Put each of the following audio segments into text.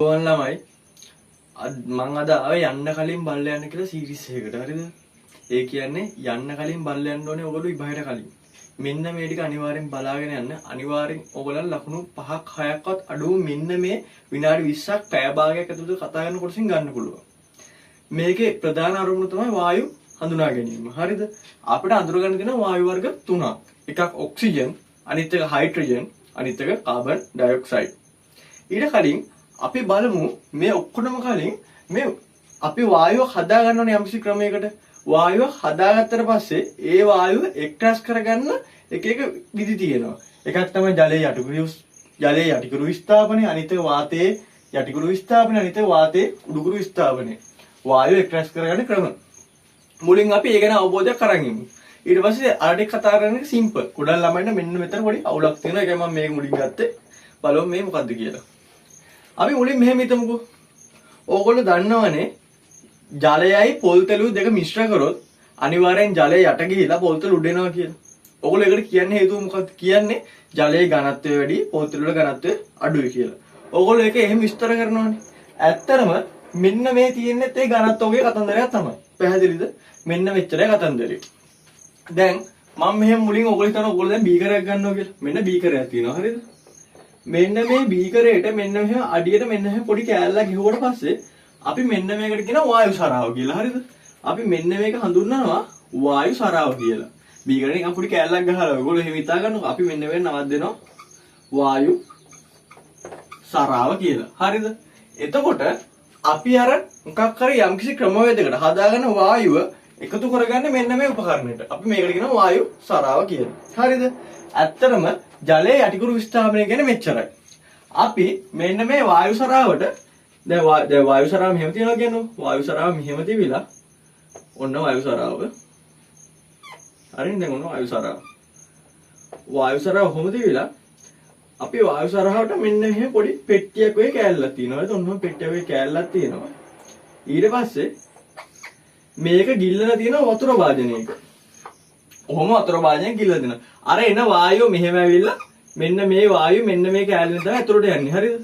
ඕන් ළමයි මං අද ආවේ යන්න කලින් බල්ල යන්න කියලා සීරීස් එකකට. හරිද? ඒ කියන්නේ යන්න කලින් බල්ල යන්න ඕනේ ඔයගොල්ලෝ ඉබහට කලින්. මෙන්න මේ ටික අනිවාර්යෙන් බලාගෙන යන්න. අනිවාර්යෙන් ඔයගොල්ලන් ලකුණු 5ක් 6ක්වත් අඩුව මෙන්න මේ විනාඩි 20ක් පැය භාගයක් ඇතුළත කතා කරන කොටසින් ගන්න පුළුවන්. මේකේ ප්‍රධාන අරමුණ තමයි වායු හඳුනා ගැනීම. හරිද? අපිට අඳුරගන්න තියෙන වායු වර්ග තුනක්. එකක් ඔක්සිජන්, අනිත් එක හයිඩ්‍රජන්, අනිත් එක කාබන් ඩයොක්සයිඩ්. ඊට කලින් අපි බලමු මේ ඔක්කොටම කලින් මේ අපි වායුව හදා ගන්න ඕනේ යම්කිසි ක්‍රමයකට. වායුව හදාගත්තට පස්සේ ඒ වායුව එක්ස්ට්‍රැස් කරගන්න එක එක විදි තියෙනවා. එකක් තමයි ජලයේ යටිකුරු විස්ථාපනය, අනිත් එක වාතයේ යටිකුරු විස්ථාපනය, අනිත් එක වාතයේ උඩුකුරු විස්ථාපනය. වායුව එක්ස්ට්‍රැස් කරගන්න ක්‍රම. මුලින් අපි ඒ ගැන අවබෝධයක් අරන් ඉමු. ඊට පස්සේ අරටි කතා කරන එක සිම්පල්. ගොඩක් ළමයින්ට මෙන්න මෙතන පොඩි අවුලක් තියෙනවා. ඒකයි මම මේක මුලින් ගත්තේ. බලමු මේ මොකද්ද කියලා. අපි මුලින් මෙහෙම හිතමුකෝ. ඕගොල්ලෝ දන්නවනේ ජලයයි පොල් තෙලුයි දෙක මිශ්‍ර කරොත් අනිවාර්යෙන් ජලය යට ගිහිලා පොල් තෙල උඩ එනවා කියලා. ඕගොල්ලෝ ඒකට කියන්නේ හේතුව මොකක්ද? කියන්නේ ජලයේ ඝනත්වය වැඩි, පොල් තෙල වල ඝනත්වය අඩුයි කියලා. ඕගොල්ලෝ ඒක එහෙම විස්තර කරනවානේ. ඇත්තටම මෙන්න මේ තියෙන්නේත් ඒ ඝනත්වයේ කතන්දරයක් තමයි. පැහැදිලිද? මෙන්න මෙච්චරයි කතන්දරය. දැන් මම මෙහෙම මුලින් ඕගොල්ලෝ හිතනවා ඕගොල්ලෝ දැන් බීකරයක් ගන්නවා කියලා. මෙන්න බීකරයක් තියෙනවා. හරිද? මෙන්න මේ බීකරේට මෙන්න මෙහෙම අඩියට මෙන්න මෙහෙම පොඩි කෑල්ලක් ගිහුවට පස්සේ අපි මෙන්න මේකට කියනවා වායු සරාව කියලා. හරිද? අපි මෙන්න මේක හඳුන්වනවා වායු සරාව කියලා. බීකරේ නිකන් පොඩි කෑල්ලක් ගහලා ඔයගොල්ලෝ එහෙම හිතා ගන්නකො. අපි මෙන්න මේක නවත් දෙනවා වායු සරාව කියලා. හරිද? එතකොට අපි අර මොකක් හරි යම්කිසි ක්‍රමවේදයකට හදාගන්න වායුව එකතු කරගන්නේ මෙන්න මේ උපකරණයට. අපි මේකට කියනවා වායු සරාව කියලා. හරිද? ඇත්තටම ජලයේ යටිකුරු විස්ථාපනය කියන්නේ මෙච්චරයි. අපි මෙන්න මේ වායු සරාවට දැන් වායු සරාව මෙහෙම තියනවා කියනවා. වායු සරාව මෙහෙම තිබිලා ඔන්න වායු සරාව. හරිද? දැන් ඔන්න වායු සරාව. වායු සරාව කොහොමද තිබිලා අපි වායු සරාවට මෙන්න මෙහෙම පොඩි පෙට්ටියක් වගේ කෑල්ලක් තියෙනවා. හරිද? ඔන්න පෙට්ටියක් වගේ කෑල්ලක් තියෙනවා. ඊට පස්සේ මේක ගිල්ලලා තියෙනවා වතුර වාදනයක. කොහොම වතුර වාදනයක ගිල්ලලා දෙනවා. අර එන වායුව මෙහෙම ඇවිල්ලා මෙන්න මේ වායුව මෙන්න මේ කෑල්ලෙන් තමයි ඇතුළට යන්නේ. හරිද?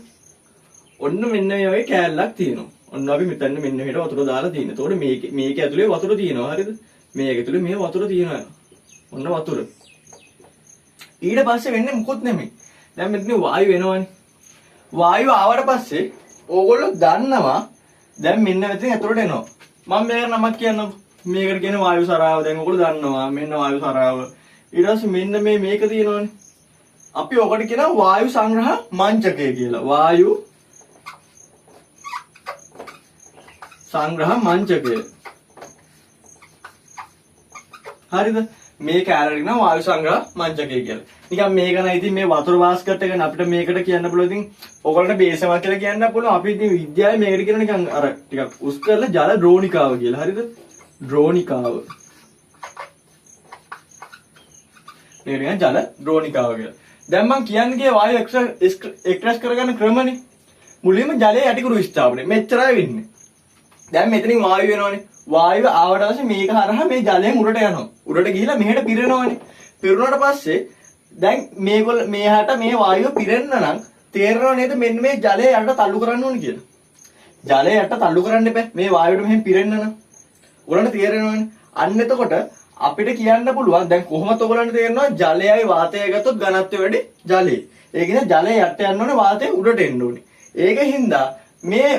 ඔන්න මෙන්න මේ වගේ කෑල්ලක් තියෙනවා. ඔන්න අපි මෙතන මෙන්න මෙහෙට වතුර දාලා තියෙනවා. එතකොට මේක ඇතුලේ වතුර තියෙනවා. හරිද? මේක ඇතුලේ මේ වතුර තියෙනවා. ඔන්න වතුර. ඊට පස්සේ වෙන්නේ මොකොත් නෙමෙයි. දැන් මෙතන වායුව එනවනේ. වායුව ආවට පස්සේ ඕගොල්ලෝ දන්නවා දැන් මෙන්න මෙතන ඇතුලට එනවා. මම මේකට නමක් කියන්නම්. මේකට කියන වායු සරාව. දැන් ඔයගොල්ලෝ දන්නවා මෙන්න වායු සරාව. ඊට පස්සේ මෙන්න මේක තියෙනවනේ. අපි ඔකට කියනවා වායු සංග්‍රහ මංචකය කියලා. වායු සංග්‍රහ මංචකය. හරිද? මේ කැලරි කියනවා වායු සංග්‍රහ මංචකය කියලා. නිකන් මේක නම් ඉතින් මේ වතුර වාස්කට් එක අපිට මේකට කියන්න පුළුවන්. ඉතින් ඔයගොල්ලන්ට බේසම කියලා කියන්න පුළුවන්. අපි ඉතින් විද්‍යාවේ මේකට කියන නිකන් අර ටිකක් උස් කරලා ජල ද්‍රෝණිකාව කියලා. හරිද? ද්‍රෝණිකාව. මේක නිකන් ජල ද්‍රෝණිකාව කියලා. දැන් මම කියන්නේ වායු එක්ස්ට්‍රැස් කරගන්න ක්‍රමනේ. මුලින්ම ජලයේ යටිකුරු විස්ථාපනය. මෙච්චරයි වෙන්නේ. දැන් මෙතනින් වායුව එනවනේ. වායුව ආවට පස්සේ මේක හරහා මේ ජලයෙන් උඩට යනවා. උඩට ගිහිලා මෙහෙට පිරෙනවනේ. පිරුණාට පස්සේ දැන් මේකට මේ වායුව පිරෙන්න නම් තේරෙනව නේද මෙන්න මේ ජලය යට තල්ලු කරන්න ඕනේ කියලා. ජලය යට තල්ලු කරන්න එපා. මේ වායුවට මෙහෙම පිරෙන්න නම්. ඔයගලන්ට තේරෙනවනේ. අන්න එතකොට අපිට කියන්න පුළුවන් දැන් කොහොමද ඔයගලන්ට තේරෙනවා ජලයයි වාතයයි ගත්තොත් ඝනත්වය වැඩි ජලයේ. ඒ කියන්නේ ජලය යට යන්න ඕනේ වාතය උඩට එන්න ඕනේ. ඒකින්ද මේ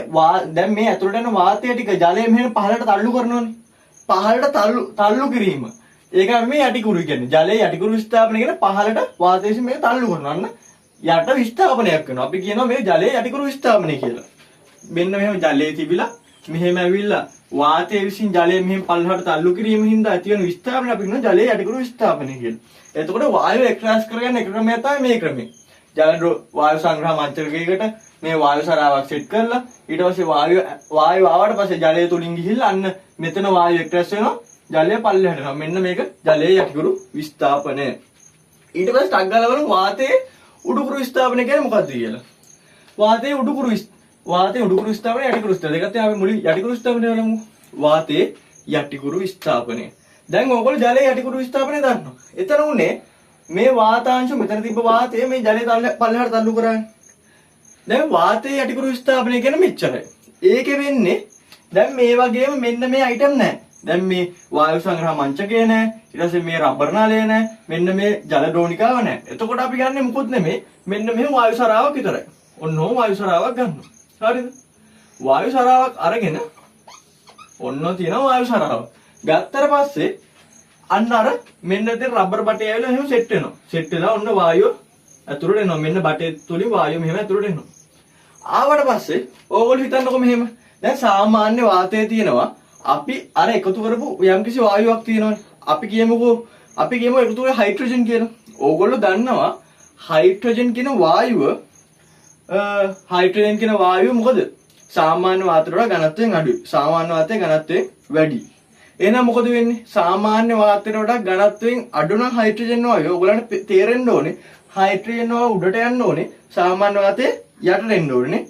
දැන් මේ ඇතුළට යන වාතය ටික ජලය මෙහෙම පහළට තල්ලු කරනවානේ. පහළට තල්ලු කිරීම. ඒක මේ යටිකුරු කියන්නේ. ජලයේ යටිකුරු විස්ථාපනය කියන පහළට වාතය විසින් මේක තල්ලු කරනවා. අන්න යට විස්ථාපනයක් වෙනවා. අපි කියනවා මේ ජලයේ යටිකුරු විස්ථාපනය කියලා. මෙන්න මෙහෙම ජලයේ තිබිලා මෙහෙම ඇවිල්ලා වාතය විසින් ජලය මෙහෙම පල්ලහට තල්ලු කිරීම හින්දා ඇති වෙන විස්ථාපනය අපි කියනවා ජලයේ යටිකුරු විස්ථාපනය කියලා. එතකොට වායුව එක්ස්ට්‍රැස් කරගන්න එක ක්‍රමයක් තමයි මේ ක්‍රමය. ජල වායු සංග්‍රහ මංචකයකට මේ වායු සරාවක් සෙට් කරලා ඊට පස්සේ වායුව ආවට පස්සේ ජලය තුලින් ගිහිල්ලා අන්න මෙතන වායුව එක්ස්ට්‍රැස් වෙනවා. ජලය පල්ලෙහාට යනවා. මෙන්න මේක ජලයේ යටිකුරු විස්ථාපනය. ඊට පස්සේ ටක් ගාලා බලමු වාතයේ උඩුකුරු විස්ථාපනය කියන්නේ මොකක්ද කියලා. වාතයේ උඩුකුරු විස්ථාපනය යටිකුරු විස්ථාපනය. දෙකත් අපි මුලින් යටිකුරු විස්ථාපනය බලමු. වාතයේ යටිකුරු විස්ථාපනය. දැන් ඕගොල්ලෝ ජලයේ යටිකුරු විස්ථාපනය දන්නවා. එතන උනේ මේ වාතාංශ මෙතන තිබ්බ වාතය මේ ජලයේ පල්ලෙහාට තල්ලු කරන්නේ. දැන් වාතයේ යටිකුරු විස්ථාපනය කියන්නේ මෙච්චරයි. ඒකෙ වෙන්නේ දැන් මේ වගේම මෙන්න මේ අයිටම් නැහැ. දැන් මේ වායු සංග්‍රහ මංචකය නැහැ. ඊට පස්සේ මේ රබර් නාලය නැහැ. මෙන්න මේ ජල ද්‍රෝණිකාව නැහැ. එතකොට අපි ගන්නෙ මුකුත් නෙමෙයි. මෙන්න මෙහෙම වායු සරාවක් විතරයි. ඔන්නෝ වායු සරාවක් ගන්නවා. හරිද? වායු සරාවක් අරගෙන ඔන්නෝ තියෙනවා වායු සරාව. ගත්තට පස්සේ අන්න අර මෙන්න තියෙන රබර් බටේ ඇවිල්ලා එහෙම සෙට් වෙනවා. සෙට් වෙලා ඔන්න වායුව ඇතුළට එනවා. මෙන්න බටේ තුලින් වායුව මෙහෙම ඇතුළට එනවා. ආවට පස්සේ ඕගොල්ලෝ හිතන්නකො මෙහෙම. දැන් සාමාන්‍ය වාතයේ තියෙනවා අපි අර එකතු කරපු යම්කිසි වායුවක් තියෙනවනේ. අපි කියමු එකතු කරේ හයිඩ්‍රජන් කියලා. ඕගොල්ලෝ දන්නවා හයිඩ්‍රජන් කියන වායුව මොකද? සාමාන්‍ය වාතයට වඩා ඝනත්වයෙන් අඩුයි. සාමාන්‍ය වාතයේ ඝනත්වයෙන් වැඩි. එහෙනම් මොකද වෙන්නේ? සාමාන්‍ය වාතයට වඩා ඝනත්වයෙන් අඩු නම් හයිඩ්‍රජන් වායුව ඔයගලන්ට තේරෙන්න ඕනේ. හයිඩ්‍රජන් වායුව උඩට යන්න ඕනේ. සාමාන්‍ය වාතයේ යටට එන්න ඕනේ.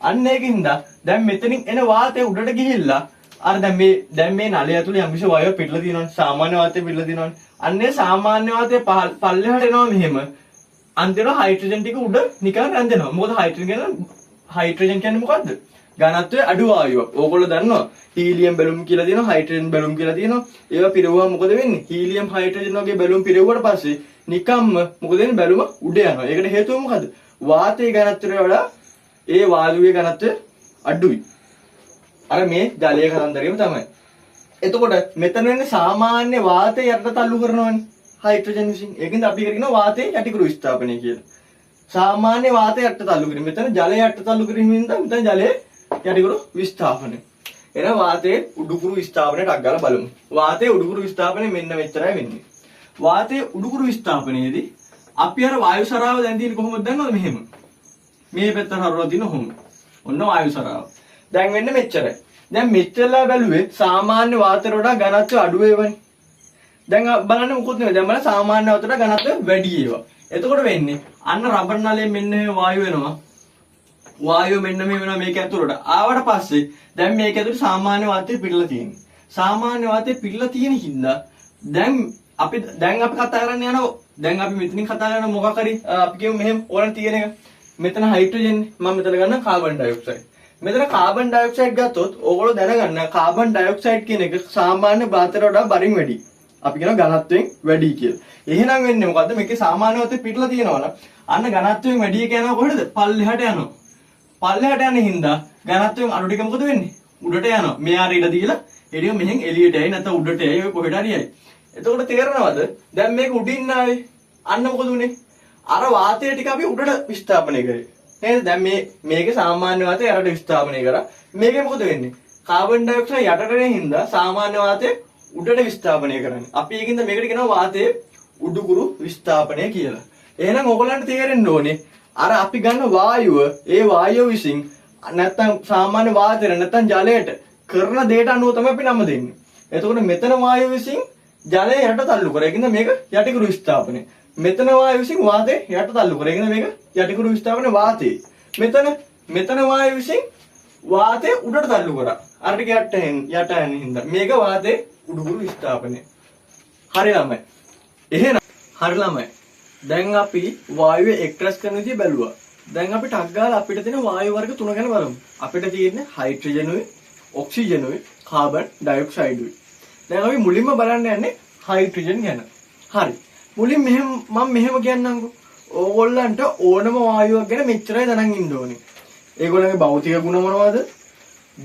අන්න ඒකින්ද දැන් මෙතනින් එන වාතය උඩට ගිහිල්ලා අර දැන් මේ නලය ඇතුලේ යම්කිසි වායුවක් පිටලා තියෙනවනේ. සාමාන්‍ය වාතයේ පිටලා තියෙනවනේ. අන්නේ සාමාන්‍ය වාතයේ පල්ලෙහාට එනවා මෙහෙම. අන්තිමට හයිඩ්‍රජන් ටික උඩ නිකන් රැඳෙනවා. මොකද හයිඩ්‍රජන් කියන්නේ මොකද්ද? ඝනත්වයේ අඩු වායුවක්. ඕගොල්ලෝ දන්නවා හීලියම් බැලුම් කියලා තියෙනවා, හයිඩ්‍රජන් බැලුම් කියලා තියෙනවා. ඒවා පිරවුවම මොකද වෙන්නේ? හීලියම් හයිඩ්‍රජන් වගේ බැලුම් පිරවුවට පස්සේ නිකම්ම මොකද වෙන්නේ? බැලුම උඩ යනවා. ඒකට හේතුව මොකද්ද? වාතයේ ඝනත්වයට වඩා ඒ වායුවේ ඝනත්වය අඩුයි. අර මේ ජලයේ කතන්දරේම තමයි. එතකොට මෙතන වෙන්නේ සාමාන්‍ය වාතය යටට තල්ලු කරනවනේ හයිඩ්‍රජන් විසින්. ඒකින්ද අපි කියනවා වාතයේ යටිකුරු විස්ථාපනය කියලා. සාමාන්‍ය වාතය යටට තල්ලු කිරීම. මෙතන ජලය යටට තල්ලු කිරීමෙන් තමයි මෙතන ජලයේ යටිකුරු විස්ථාපනය. එහෙනම් වාතයේ උඩුකුරු විස්ථාපනයට අක් ගාලා බලමු. වාතයේ උඩුකුරු විස්ථාපනය මෙන්න මෙච්චරයි වෙන්නේ. වාතයේ උඩුකුරු විස්ථාපනයේදී අපි අර වායු සරාව දැන් තියෙන්නේ කොහොමද දන්නවද? මෙහෙම. මේ පැත්තට හරවලා තියෙන කොහොමද? ඔන්න වායු සරාව. දැන් වෙන්නේ මෙච්චරයි. දැන් මෙච්චරලා බැලුවේ සාමාන්‍ය වාතයට වඩා ඝනත්වය අඩු වේවනේ. දැන් බලන්න මොකොත් නෙවෙයි. දැන් බලන්න සාමාන්‍ය වාතයට ඝනත්වය වැඩි ඒවා. එතකොට වෙන්නේ අන්න රබර් නලයෙන් මෙන්න මේ වායු වෙනවා. වායුව මෙන්න මේ වෙනවා මේක ඇතුළට. ආවට පස්සේ දැන් මේක ඇතුළේ සාමාන්‍ය වාතය පිරලා තියෙන්නේ. සාමාන්‍ය වාතය පිරලා තියෙන හින්දා දැන් අපි කතා කරන්න යනවා. දැන් අපි මෙතනින් කතා කරන මොකක් හරි අපි කියමු මෙහෙම ඕන තියෙන එක. මෙතන හයිඩ්‍රජන් මම මෙතන ගන්න කාබන් ඩයොක්සයිඩ්. මෙතන කාබන් ඩයොක්සයිඩ් ගත්තොත් ඕගොල්ලෝ දැනගන්න කාබන් ඩයොක්සයිඩ් කියන එක සාමාන්‍ය වාතයට වඩා බරින් වැඩි. අපි කියනවා ඝනත්වයෙන් වැඩි කියලා. එහෙනම් වෙන්නේ මොකද්ද? මේකේ සාමාන්‍ය වාතය පිටලා තියෙනවා නම් අන්න ඝනත්වයෙන් වැඩි එක යනවා කොහෙද? පල්ලෙහාට යනවා. පල්ලෙහාට යන හින්දා ඝනත්වයෙන් අඩු ටික මොකද වෙන්නේ? උඩට යනවා. මෙයාට ඉඩ දීලා එළිය මෙහෙන් එළියට යයි නැත්නම් උඩට යයි ඔය කොහෙට හරි යයි. එතකොට තේරෙනවද? දැන් මේක උඩින් ආවේ. අන්න මොකද උනේ? අර වාතය ටික අපි උඩට විස්ථාපනය කරේ. නේද? දැන් මේකේ සාමාන්‍ය වාතය යටට විස්ථාපනය කරා. මේකේ මොකද වෙන්නේ? කාබන් ඩයොක්සයිඩ් යටට එන හින්දා සාමාන්‍ය වාතය උඩට විස්ථාපනය කරන්නේ. අපි ඒකින්ද මේකට කියනවා වාතයේ උඩුකුරු විස්ථාපනය කියලා. එහෙනම් ඔයගොල්ලන්ට තේරෙන්න ඕනේ අර අපි ගන්න වායුව ඒ වායුව විසින් නැත්තම් සාමාන්‍ය වාතයට නැත්තම් ජලයට කරන දෙයට අනුව තමයි අපි නම දෙන්නේ. එතකොට මෙතන වායුව විසින් ජලය යට තල්ලු කරා. ඒකින්ද මේක යටිකුරු විස්ථාපනය. මෙතන වායුව විසින් වාතය යට තල්ලු කරා. ඒකින්ද මේක යටිකුරු විස්ථාපනය වාතයේ. මෙතන වායුව විසින් වාතය උඩට තල්ලු කරා. අර ටික යට යන හින්දා මේක වාතයේ උඩුකුරු විස්ථාපනය. හරි ළමයි. එහෙනම් හරි ළමයි. දැන් අපි වායුවේ එක්ස්ට්‍රස් කරන විදිය බැලුවා. දැන් අපි ටක් ගාලා අපිට තියෙන වායු වර්ග තුන ගැන බලමු. අපිට තියෙන්නේ හයිඩ්‍රජනුයි, ඔක්සිජනුයි, කාබන් ඩයොක්සයිඩුයි. දැන් අපි මුලින්ම බලන්න යන්නේ හයිඩ්‍රජන් ගැන. හරි. මුලින් මම මෙහෙම කියන්නම්කෝ. ඕගොල්ලන්ට ඕනම වායුවක් ගැන මෙච්චරයි දැනන් ඉන්න ඕනේ. ඒගොල්ලන්ගේ භෞතික ගුණ මොනවද?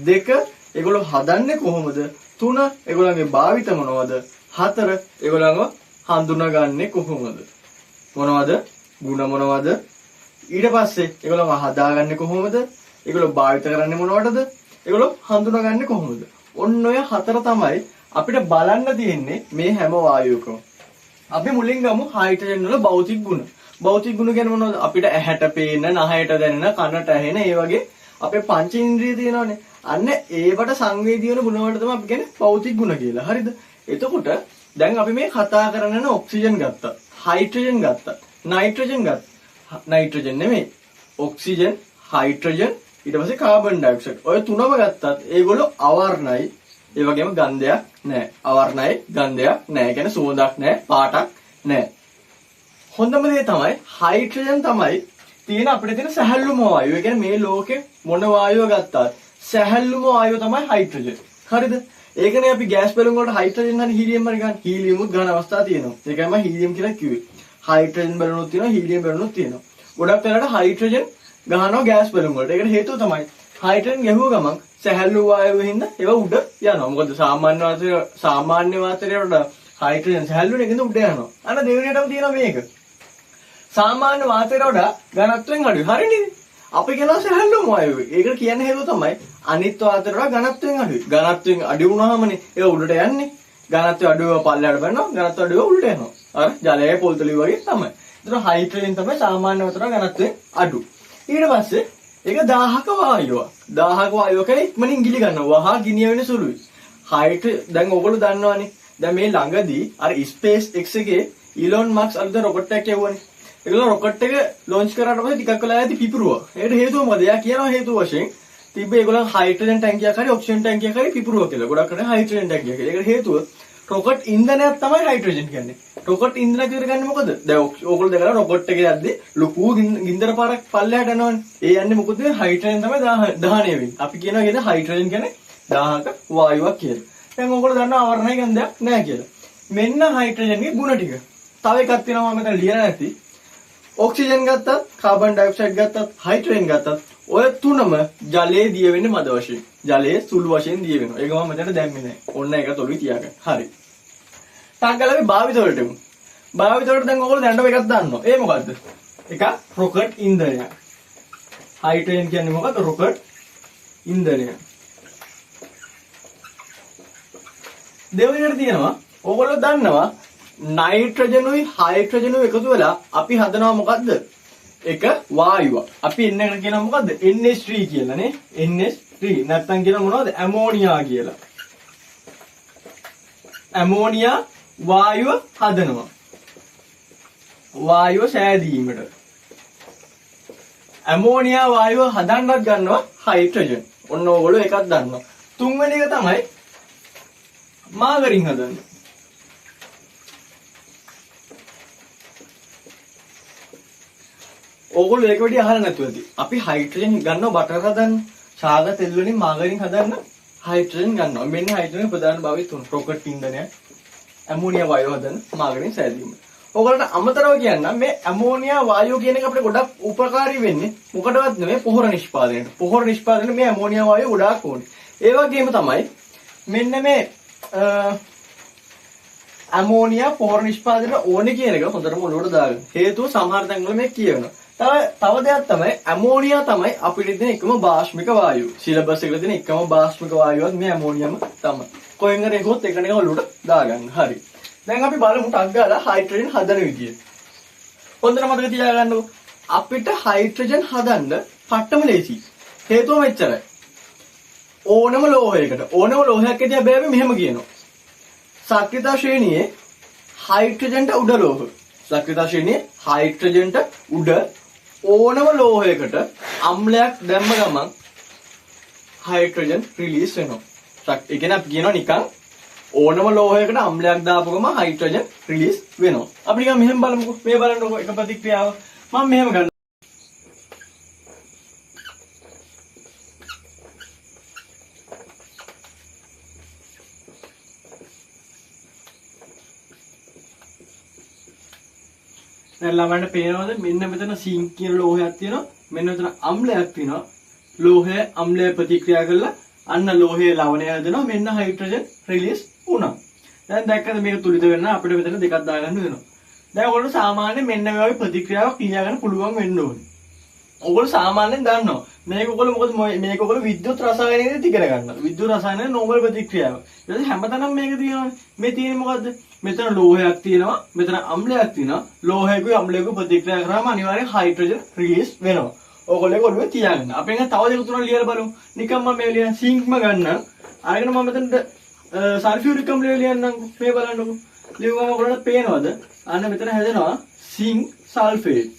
2 ඒගොල්ලෝ හදන්නේ කොහොමද? 3 ඒගොල්ලන්ගේ භාවිත මොනවද? 4 ඒගොල්ලන්ව හඳුනාගන්නේ කොහොමද? මොනවද? ගුණ මොනවද? ඊට පස්සේ ඒගොල්ලෝ හදාගන්නේ කොහොමද? ඒගොල්ලෝ භාවිත කරන්නේ මොනවටද? ඒගොල්ලෝ හඳුනාගන්නේ කොහොමද? ඔන්න ඔය 4 තමයි අපිට බලන්න තියෙන්නේ මේ හැම වායුවකම. අපි මුලින් ගමු හයිඩ්‍රජන් වල භෞතික ගුණ. භෞතික ගුණ කියන්නේ මොනවද? අපිට ඇහැට පේන, නහයට දැනෙන, කනට ඇහෙන, ඒ වගේ අපේ පංච ඉන්ද්‍රිය තියෙනවානේ. අන්න ඒවට සංවේදී වෙන ගුණ වලට තමයි අපි කියන්නේ භෞතික ගුණ කියලා. හරිද? එතකොට දැන් අපි මේ කතා කරන ඔක්සිජන් ගත්තා. හයිඩ්‍රජන් ගත්තා. නයිට්‍රජන් ගත්තා. නයිට්‍රජන් නෙමෙයි. ඔක්සිජන්, හයිඩ්‍රජන්, ඊට පස්සේ කාබන් ඩයොක්සයිඩ්. ඔය තුනම ගත්තත් ඒගොල්ලෝ අවර්ණයි. ඒ වගේම ගන්ධයක් නැහැ. අවර්ණයි, ගන්ධයක් නැහැ. කියන්නේ සුවඳක් නැහැ, පාටක් නැහැ. හොඳම දේ තමයි හයිඩ්‍රජන් තමයි තියෙන අපිට තියෙන සැහැල්ලුම වායුව. ඒ කියන්නේ මේ ලෝකේ මොන වායුව ගත්තත් සැහැල්ලුම වායුව තමයි හයිඩ්‍රජන්. හරිද? ඒකනේ අපි ගෑස් බැලුම් වලට හයිඩ්‍රජන් හරි හීලියම් හරි ගන්න. හීලියමුත් ගන්න අවස්ථා තියෙනවා. ඒකයි මම හීලියම් කියලා කිව්වේ. හයිඩ්‍රජන් බැලුනොත් තියෙනවා, හීලියම් බැලුනොත් තියෙනවා. ගොඩක් වෙලාවට හයිඩ්‍රජන් ගහනවා ගෑස් බැලුම් වලට. ඒකට හේතුව තමයි හයිඩ්‍රජන් ගැහුව ගමන් සැහැල්ලු වායුව හින්දා ඒවා උඩ යනවා. මොකද සාමාන්‍ය වාතයට වඩා හයිඩ්‍රජන් සැහැල්ලුනේ ඒකෙන්ද උඩ යනවා. අන්න දෙවෙනියටම තියෙනවා මේක. සාමාන්‍ය වාතයට වඩා ඝනත්වයෙන් අඩුයි. හරිනේ? අපි කියනවා සැහැල්ලුම වායුව. ඒකට කියන්න හේතුව තමයි අනිත් වාතයට වඩා ඝනත්වයෙන් අඩුයි. ඝනත්වයෙන් අඩු වුණාමනේ ඒක උඩට යන්නේ. ඝනත්වය අඩුව පල්ලයට බැලනවා. ඝනත්වය අඩුව උඩට යනවා. අර ජලයේ පොල්තලි වගේ තමයි. ඒතර හයිඩ්‍රජන් තමයි සාමාන්‍ය වාතයට වඩා ඝනත්වයෙන් අඩු. ඊට පස්සේ ඒක 1000ක වායුවක්. 1000ක වායුව කියන්නේ ඉක්මනින් ගිලි ගන්නවා. වහා ගිනිය වෙන සුළුයි. දැන් ඔයගොල්ලෝ දන්නවනේ. දැන් මේ ළඟදී අර SpaceX එකේ ඊලොන් මස්ක් අලුත රොකට් එකක් යවුවනේ. ඒගොල්ලෝ රොකට් එක ලොන්ච් කරාට පස්සේ ටිකක් වෙලා යද්දි පිපුරුවා. ඒකට හේතුව මොකද? එයා කියනවා හේතුව වශයෙන් තිබ්බේ ඒගොල්ලන් හයිඩ්‍රජන් ටැංකියක් හරි ඔක්සිජන් ටැංකියක් හරි පිපුරුවා කියලා. ගොඩක් අය හයිඩ්‍රජන් ටැංකියක්. ඒකට හේතුව රොකට් ඉන්ධනයක් තමයි හයිඩ්‍රජන් කියන්නේ. රොකට් ඉන්ධන කරගන්නේ මොකද? දැන් ඕගොල්ලෝ දැකලා රොකට් එකේ යද්දි ලොකු ගින්දර පාරක් පල්ලෙහාට යනවනේ. ඒ යන්නේ මොකද? හයිඩ්‍රජන් තමයි දහණය වෙන්නේ. අපි කියනවා කියන්නේ හයිඩ්‍රජන් කියන්නේ 1000ක වායුවක් කියලා. දැන් ඕගොල්ලෝ දන්නවා ආවරණය ගන්ධයක් නැහැ කියලා. මෙන්න හයිඩ්‍රජන්ගේ ගුණ ටික. තව එකක් තියෙනවා මම මෙතන ලියලා නැති. ඔක්සිජන් ගත්තත්, කාබන් ඩයොක්සයිඩ් ගත්තත්, හයිඩ්‍රජන් ගත්තත් ඔය තුනම ජලයේ දිය වෙන්නේ මද වශයෙන්. ජලයේ සුළු වශයෙන් දිය වෙනවා. ඒක මම මෙතන දැම්මේ නැහැ. ඔන්න ඒක තොලුයි තියාගන්න. හරි. තාංගලගේ භාවිත වලට එමු. භාවිත වලට දැන් ඔයගොල්ලෝ දැනට එකක් දන්නවා. ඒ මොකද්ද? එක රොකට් ඉන්ධනයක්. හයිඩ්‍රජන් කියන්නේ මොකද්ද? රොකට් ඉන්ධනය. දෙවෙනියට තියෙනවා ඔයගොල්ලෝ දන්නවා නයිට්‍රජනුයි හයිඩ්‍රජනුයි එකතු වෙලා අපි හදනවා මොකද්ද? එක වායුවක්. අපි එන්නකට කියනවා මොකද්ද? NH3 කියලා නේ. NH3 නැත්තම් කියනවා මොනවද? ඇමෝනියා කියලා. ඇමෝනියා වායුව හදනවා. වායුව සෑදීමට. ඇමෝනියා වායුව හදන්නත් ගන්නවා හයිඩ්‍රජන්. ඔන්න ඕගොල්ලෝ එකක් දන්නවා. තුන්වෙනි එක තමයි මාගරින් හදන්නේ. ඕගොල්ලෝ ඒක වැඩි අහලා නැතුව ඇති. අපි හයිඩ්‍රජන් ගන්නවා බටර් හදන්න. ශාක තෙල් වලින් මාගරින් හදන්න හයිඩ්‍රජන් ගන්නවා. මෙන්න හයිඩ්‍රජන් ප්‍රධාන භාවිත තුන. රොකට් ඉන්ධනය, ඇමෝනියා වායුව හදන්න, මාගරින් සෑදීම. ඕගොල්ලන්ට අමතරව කියන්න මේ ඇමෝනියා වායුව කියන එක අපිට ගොඩක් උපකාරී වෙන්නේ මොකටවත් නෙමෙයි පොහොර නිෂ්පාදනයට. පොහොර නිෂ්පාදනයේ මේ ඇමෝනියා වායුව ගොඩාක් ඕනේ. ඒ වගේම තමයි මෙන්න මේ ඇමෝනියා පොහොර නිෂ්පාදනයට ඕනේ කියන එක හොඳටම ඔලුවට දාගන්න. හේතුව සමහර තැන්වල මේ කියවෙනවා. තව දෙයක් තමයි ඇමෝනියා තමයි අපිට දෙන එකම බාෂ්මික වායුව. සිලබස් එකේ දෙන එකම බාෂ්මික වායුවත් මේ ඇමෝනියම තමයි. කොහෙන් හරි එකොත් එක එක ඔලුවට දාගන්න. හරි. දැන් අපි බලමු ටක් ගාලා හයිඩ්‍රජන් හදන විදිය. හොඳට මතක තියාගන්නකො. අපිට හයිඩ්‍රජන් හදන්න පට්ටම ලේසි. හේතුව මෙච්චරයි. ඕනම ලෝහයකට ඕනම ලෝහයක් ඇදී අපි මෙහෙම කියනවා. සක්‍රියතා ශ්‍රේණියේ හයිඩ්‍රජන්ට උඩ ලෝහ. සක්‍රියතා ශ්‍රේණියේ හයිඩ්‍රජන්ට උඩ ඕනම ලෝහයකට අම්ලයක් දැම්ම ගමන් හයිඩ්‍රජන් රිලීස් වෙනවා. ඒ කියන්නේ අපි කියනවා නිකන් ඕනම ලෝහයකට අම්ලයක් දාපු ගමන් හයිඩ්‍රජන් රිලීස් වෙනවා. අපි නිකන් මෙහෙම බලමුකෝ. මේ බලන්නකෝ එක ප්‍රතික්‍රියාව. මම මෙහෙම ගන්නවා. දැන් ළමයින්ට පේනවද මෙන්න මෙතන සිංක් කියන ලෝහයක් තියෙනවා මෙන්න මෙතන අම්ලයක් තියෙනවා ලෝහය අම්ලය ප්‍රතික්‍රියා කරලා අන්න ලෝහයේ ලවණය හදනවා මෙන්න හයිඩ්‍රජන් රිලීස් වුණා දැන් දැක්කද මේක තුලිත වෙන්න අපිට මෙතන දෙකක් දාගන්න වෙනවා දැන් ඔයගොල්ලෝ සාමාන්‍යයෙන් මෙන්න මේ වගේ ප්‍රතික්‍රියාවක් කියා ගන්න පුළුවන් වෙන්න ඕනේ ඔයගොල්ලෝ සාමාන්‍යයෙන් දන්නවා මේක ඔයගොල්ලෝ මොකද මේක ඔයගොල්ලෝ විද්‍යුත් රසායනයේදී ඉගෙන ගන්නවා විද්‍යුත් රසායනයේ නෝබල් ප්‍රතික්‍රියාව ඊට පස්සේ හැමතැනම මේක තියෙනවානේ මේ තියෙන්නේ මොකද්ද මෙතන ලෝහයක් තියෙනවා මෙතන අම්ලයක් තියෙනවා ලෝහයකුයි අම්ලයකුයි ප්‍රතික්‍රියා කරාම අනිවාර්යෙන් හයිඩ්‍රජන් රිලීස් වෙනවා ඕගොල්ලෝ ඒක ඔළුවේ තියාගන්න අපි එහෙනම් තව දෙක තුනක් ලියලා බලමු නිකන් මම මේ ලියන සිංක්ම ගන්න අරගෙන මම මෙතනට සල්ෆියුරික් අම්ලය ලියන්නම් මේ බලන්නකෝ ලියුවම ඔයගොල්ලන්ට පේනවද අන්න මෙතන හැදෙනවා සිංක් සල්ෆේට්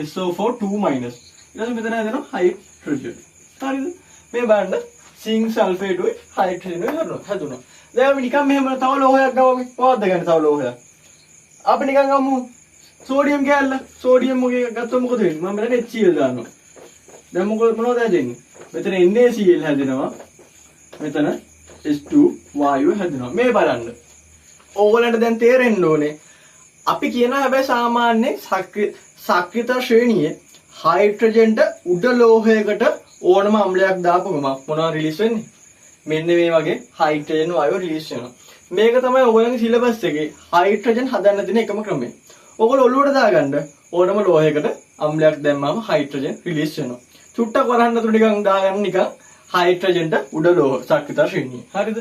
SO4 2 ඊට පස්සේ මෙතන හැදෙනවා හයිඩ්‍රජන් හරිද මේ බලන්න සිංක් සල්ෆේට් උයි හයිඩ්‍රජන් උයි හැදුණා දැන් අපි නිකන් මෙහෙම තව ලෝහයක් ගමු පවද්ද ගන්න තව ලෝහයක් අපි නිකන් ගමු සෝඩියම් කෑල්ල. සෝඩියම් මොකේ ගත්තොත් මොකද වෙන්නේ? මම මෙතන HCl දානවා. දැන් මොනවද හැදෙන්නේ? මෙතන NaCl හැදෙනවා. මෙතන H2 වායුව හැදෙනවා. මේ බලන්න. ඕගොල්ලන්ට දැන් තේරෙන්න ඕනේ. අපි කියනවා හැබැයි සාමාන්‍ය සක්‍රිත ශ්‍රේණියේ හයිඩ්‍රජන්ට උඩ ලෝහයකට ඕනම අම්ලයක් දාපුවම මොනවද රිලීස් වෙන්නේ? මෙන්න මේ වගේ හයිඩ්‍රජන් වායුව රිලීස් වෙනවා. මේක තමයි ඔයගොල්ලන්ගේ සිලබස් එකේ හයිඩ්‍රජන් හදන්න දෙන එකම ක්‍රමය. ඔයගොල්ලෝ ඔළුවට දාගන්න ඕනම ලෝහයකට අම්ලයක් දැම්මම හයිඩ්‍රජන් රිලීස් වෙනවා. චුට්ටක් වරහන් අතුරු ටිකක් දාගන්න නිකන් හයිඩ්‍රජන්ට උඩ ලෝහ සක්‍රිත ශ්‍රේණිය. හරිද?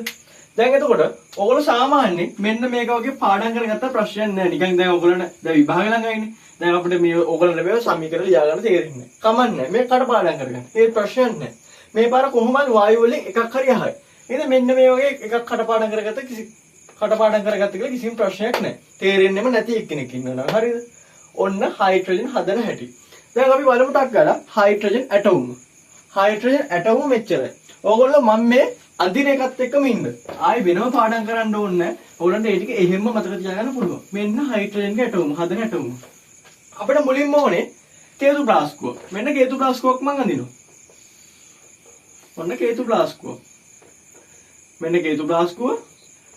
දැන් එතකොට ඔයගොල්ලෝ සාමාන්‍යයෙන් මෙන්න මේක වගේ පාඩම් කරගත්ත ප්‍රශ්නයක් නෑ. නිකන් දැන් ඔයගොල්ලන්ට දැන් විභාග ළඟයිනේ. දැන් අපිට මේ ඔයගොල්ලන්ට මේ සමීකරණ ලියා ගන්න තේරෙන්නේ නෑ. කමන්නේ. මේක කඩපාඩම් කරගන්න. ඒ ප්‍රශ්නයක් නෑ. මේ පාර කොහොමද වායු වලින් එකක් හරි අහයි. එහෙනම් මෙන්න මේ වගේ එකක් කඩපාඩම් කරගත්ත කියලා කිසිම ප්‍රශ්නයක් නෑ. තේරෙන්නෙම නැති එක්කෙනෙක් ඉන්නවා. හරිද? ඔන්න හයිඩ්‍රජන් හදන හැටි. දැන් අපි බලමු ටක් ගාලා හයිඩ්‍රජන් ඇටෝම. හයිඩ්‍රජන් ඇටෝම මෙච්චරයි. ඕගොල්ලෝ මම මේ අදින එකත් එක්කම ඉන්න. ආයි වෙනම පාඩම් කරන්න ඕනේ නැහැ. ඕගොල්ලන්ට ඒ ටික එහෙම්ම මතක තියාගන්න පුළුවන්. මෙන්න හයිඩ්‍රජන්ගේ ඇටෝම හදන ඇටෝම. අපිට මුලින්ම ඕනේ කේතු ප්ලාස්කුව. මෙන්න කේතු ප්ලාස්කුවක් මම අඳිනවා. ඔන්න කේතු ප්ලාස්කුව. මෙන්න කේතු ප්ලාස්කුව.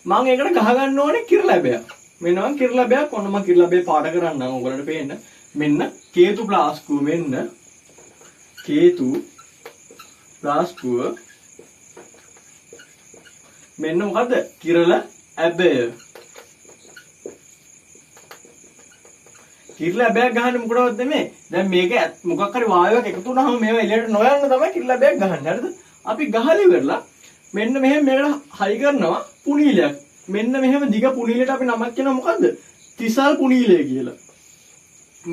මම ඒකට ගහ ගන්න ඕනේ කිරලැබයක්. මෙන්න මම කිරලැබයක් ඔන්න මම කිරලැබේ පාඩ කරන්නම් ඕගොල්ලන්ට පේන්න. මෙන්න කේතු ප්ලාස්කුව මෙන්න කේතු ප්ලාස්කුව මෙන්න මොකද්ද? කිරල ඇබය. කිරල ඇබයක් ගහන්නේ මොකටවත් නෙමෙයි. දැන් මේක මොකක් හරි වායුවක් එකතු වුණාම මේව එළියට නොයන්න තමයි කිරල ඇබයක් ගහන්නේ. හරිද? අපි ගහලා ඉවරලා මෙන්න මෙහෙම මේකට හයි කරනවා පුනීලයක්. මෙන්න මෙහෙම දිග පුනීලයට අපි නමක් කියනවා මොකද්ද? තිසල් පුනීලය කියලා.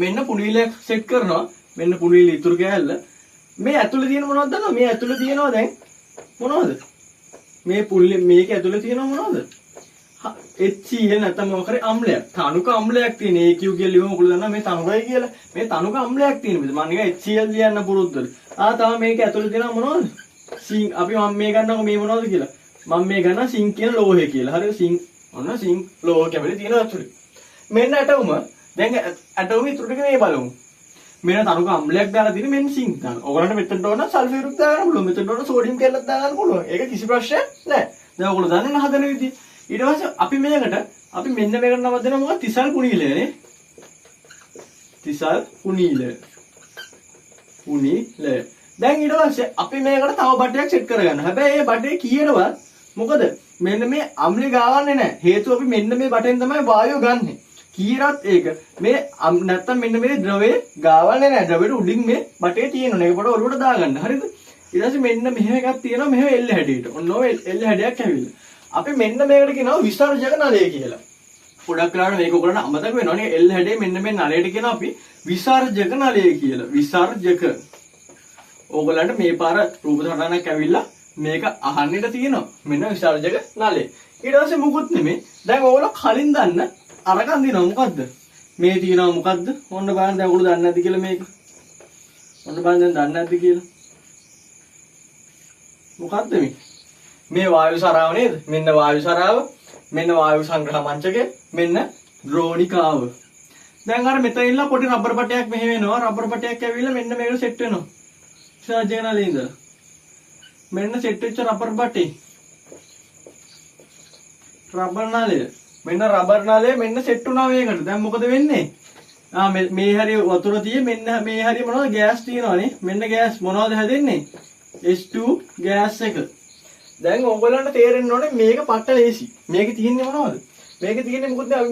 මෙන්න පුනීලයක් සෙට් කරනවා. මෙන්න පුනීල ඉතුරු කෑල්ල. මේ ඇතුලේ තියෙන මොනවද දන්නවද? මේ ඇතුලේ තියෙනවා දැන් මොනවද? මේ පුල්ලේ මේක ඇතුලේ තියෙනවා මොනවද? HCl නැත්නම් මොකක් හරි අම්ලයක්. තනුක අම්ලයක් තියෙන. AQ කියලා ලියුම ඔයගොල්ලෝ දන්නවා මේ තනුකයි කියලා. මේ තනුක අම්ලයක් තියෙන. මම නිකන් HCl ලියන්න පුරුද්දද. තමයි මේක ඇතුලේ තියෙනවා මොනවද? සිං අපි මම මේ ගන්නකො මේ මොනවද කියලා. මම මේ ගන්නවා සිං කියන ලෝහය කියලා. හරිද? සිං ඔන්න සිං ලෝහ කැපිලි තියෙනවා ඇතුලේ. මෙන්න ඇටෝම. දැන් ඇටෝම ඉතුරු ටික මේ බලමු. මෙන්න තනුක අම්ලයක් දාලා තියෙන මෙන්න සිං දාන. ඔයගොල්ලන්ට මෙතනට ඕන සල්ෆියුරික් දාගන්න පුළුවන්. මෙතනට ඕන සෝඩියම් කැලලක් දාගන්න පුළුවන්. ඒක කිසි ප්‍රශ්නයක් නැහැ. දැන් ඔයගොල්ලෝ දන්නේ හදන විදිහ. ඊට පස්සේ අපි මේකට අපි මෙන්න මේකට නම දෙනවා මොකක්ද? තිසල් පුනීලයනේ. තිසල් පුනීලය. පුනීලය. දැන් ඊට පස්සේ අපි මේකට තව බටයක් සෙට් කරගන්න. හැබැයි මේ බටේ කීයටවත් මොකද? මෙන්න මේ අම්ලේ ගාවන්නේ නැහැ. හේතුව අපි මෙන්න මේ බටෙන් තමයි වායුව ගන්නෙ. කීරත් ඒක මේ නැත්තම් මෙන්න මේ ද්‍රවයේ ගාවන්නේ නැහැ. ද්‍රවයට උඩින් මේ බටේ තියෙනවා. ඒක පොඩ ඔලුවට දාගන්න. හරිද? ඊට පස්සේ මෙන්න මෙහෙම එකක් තියෙනවා. මෙහෙම එල් හැඩයට. ඔන්න ඔය එල් හැඩයක් ඇවිල්ලා. අපි මෙන්න මේකට කියනවා විසර්ජක නලය කියලා. පොඩක් වෙලාවට මේක ඔයගොල්ලන්ට අමතක වෙනවනේ. එල් හැඩේ මෙන්න මේ නලයට කියනවා අපි විසර්ජක නලය කියලා. විසර්ජක. ඕගොල්ලන්ට මේ පාර රූප සටහනක් ඇවිල්ලා මේක අහන්නට තියෙනවා. මෙන්න විසර්ජක නලය. ඊට පස්සේ මුකුත් නෙමෙයි. දැන් ඕගොල්ලෝ කලින් දන්න අරකන් දිනවා මොකද්ද? මේ තියෙනවා මොකද්ද? ඔන්න බලන්න දැන් ඔයගොල්ලෝ දන්නේ නැද්ද කියලා මේක. ඔන්න බලන්න දැන් දන්නේ නැද්ද කියලා. මොකද්ද මේ? මේ වායු සරාව නේද? මෙන්න වායු සරාව. මෙන්න වායු සංග්‍රහ මංචකය. මෙන්න ද්‍රෝණිකාව. දැන් අර මෙතන ඉන්න පොඩි රබර් පටයක් මෙහෙ වෙනවා. රබර් පටයක් ඇවිල්ලා මෙන්න මේකට සෙට් වෙනවා. විසර්ජකනාලේ ඉඳලා. මෙන්න සෙට් වෙච්ච රබර් පටේ. රබර් නාලය. මෙන්න රබර් නාලය මෙන්න සෙට් වුණා මේකට. දැන් මොකද වෙන්නේ? මේ හැරි වතුර තියෙ මෙන්න මේ හැරි මොනවද ගෑස් තියෙනවනේ. මෙන්න ගෑස් මොනවද හැදෙන්නේ? H2 ගෑස් එක. දැන් ඕගොල්ලන්ට තේරෙන්න ඕනේ මේක පට්ට ලේසි. මේකේ තියෙන්නේ මොනවද? මේකේ තියෙන්නේ මොකද අපි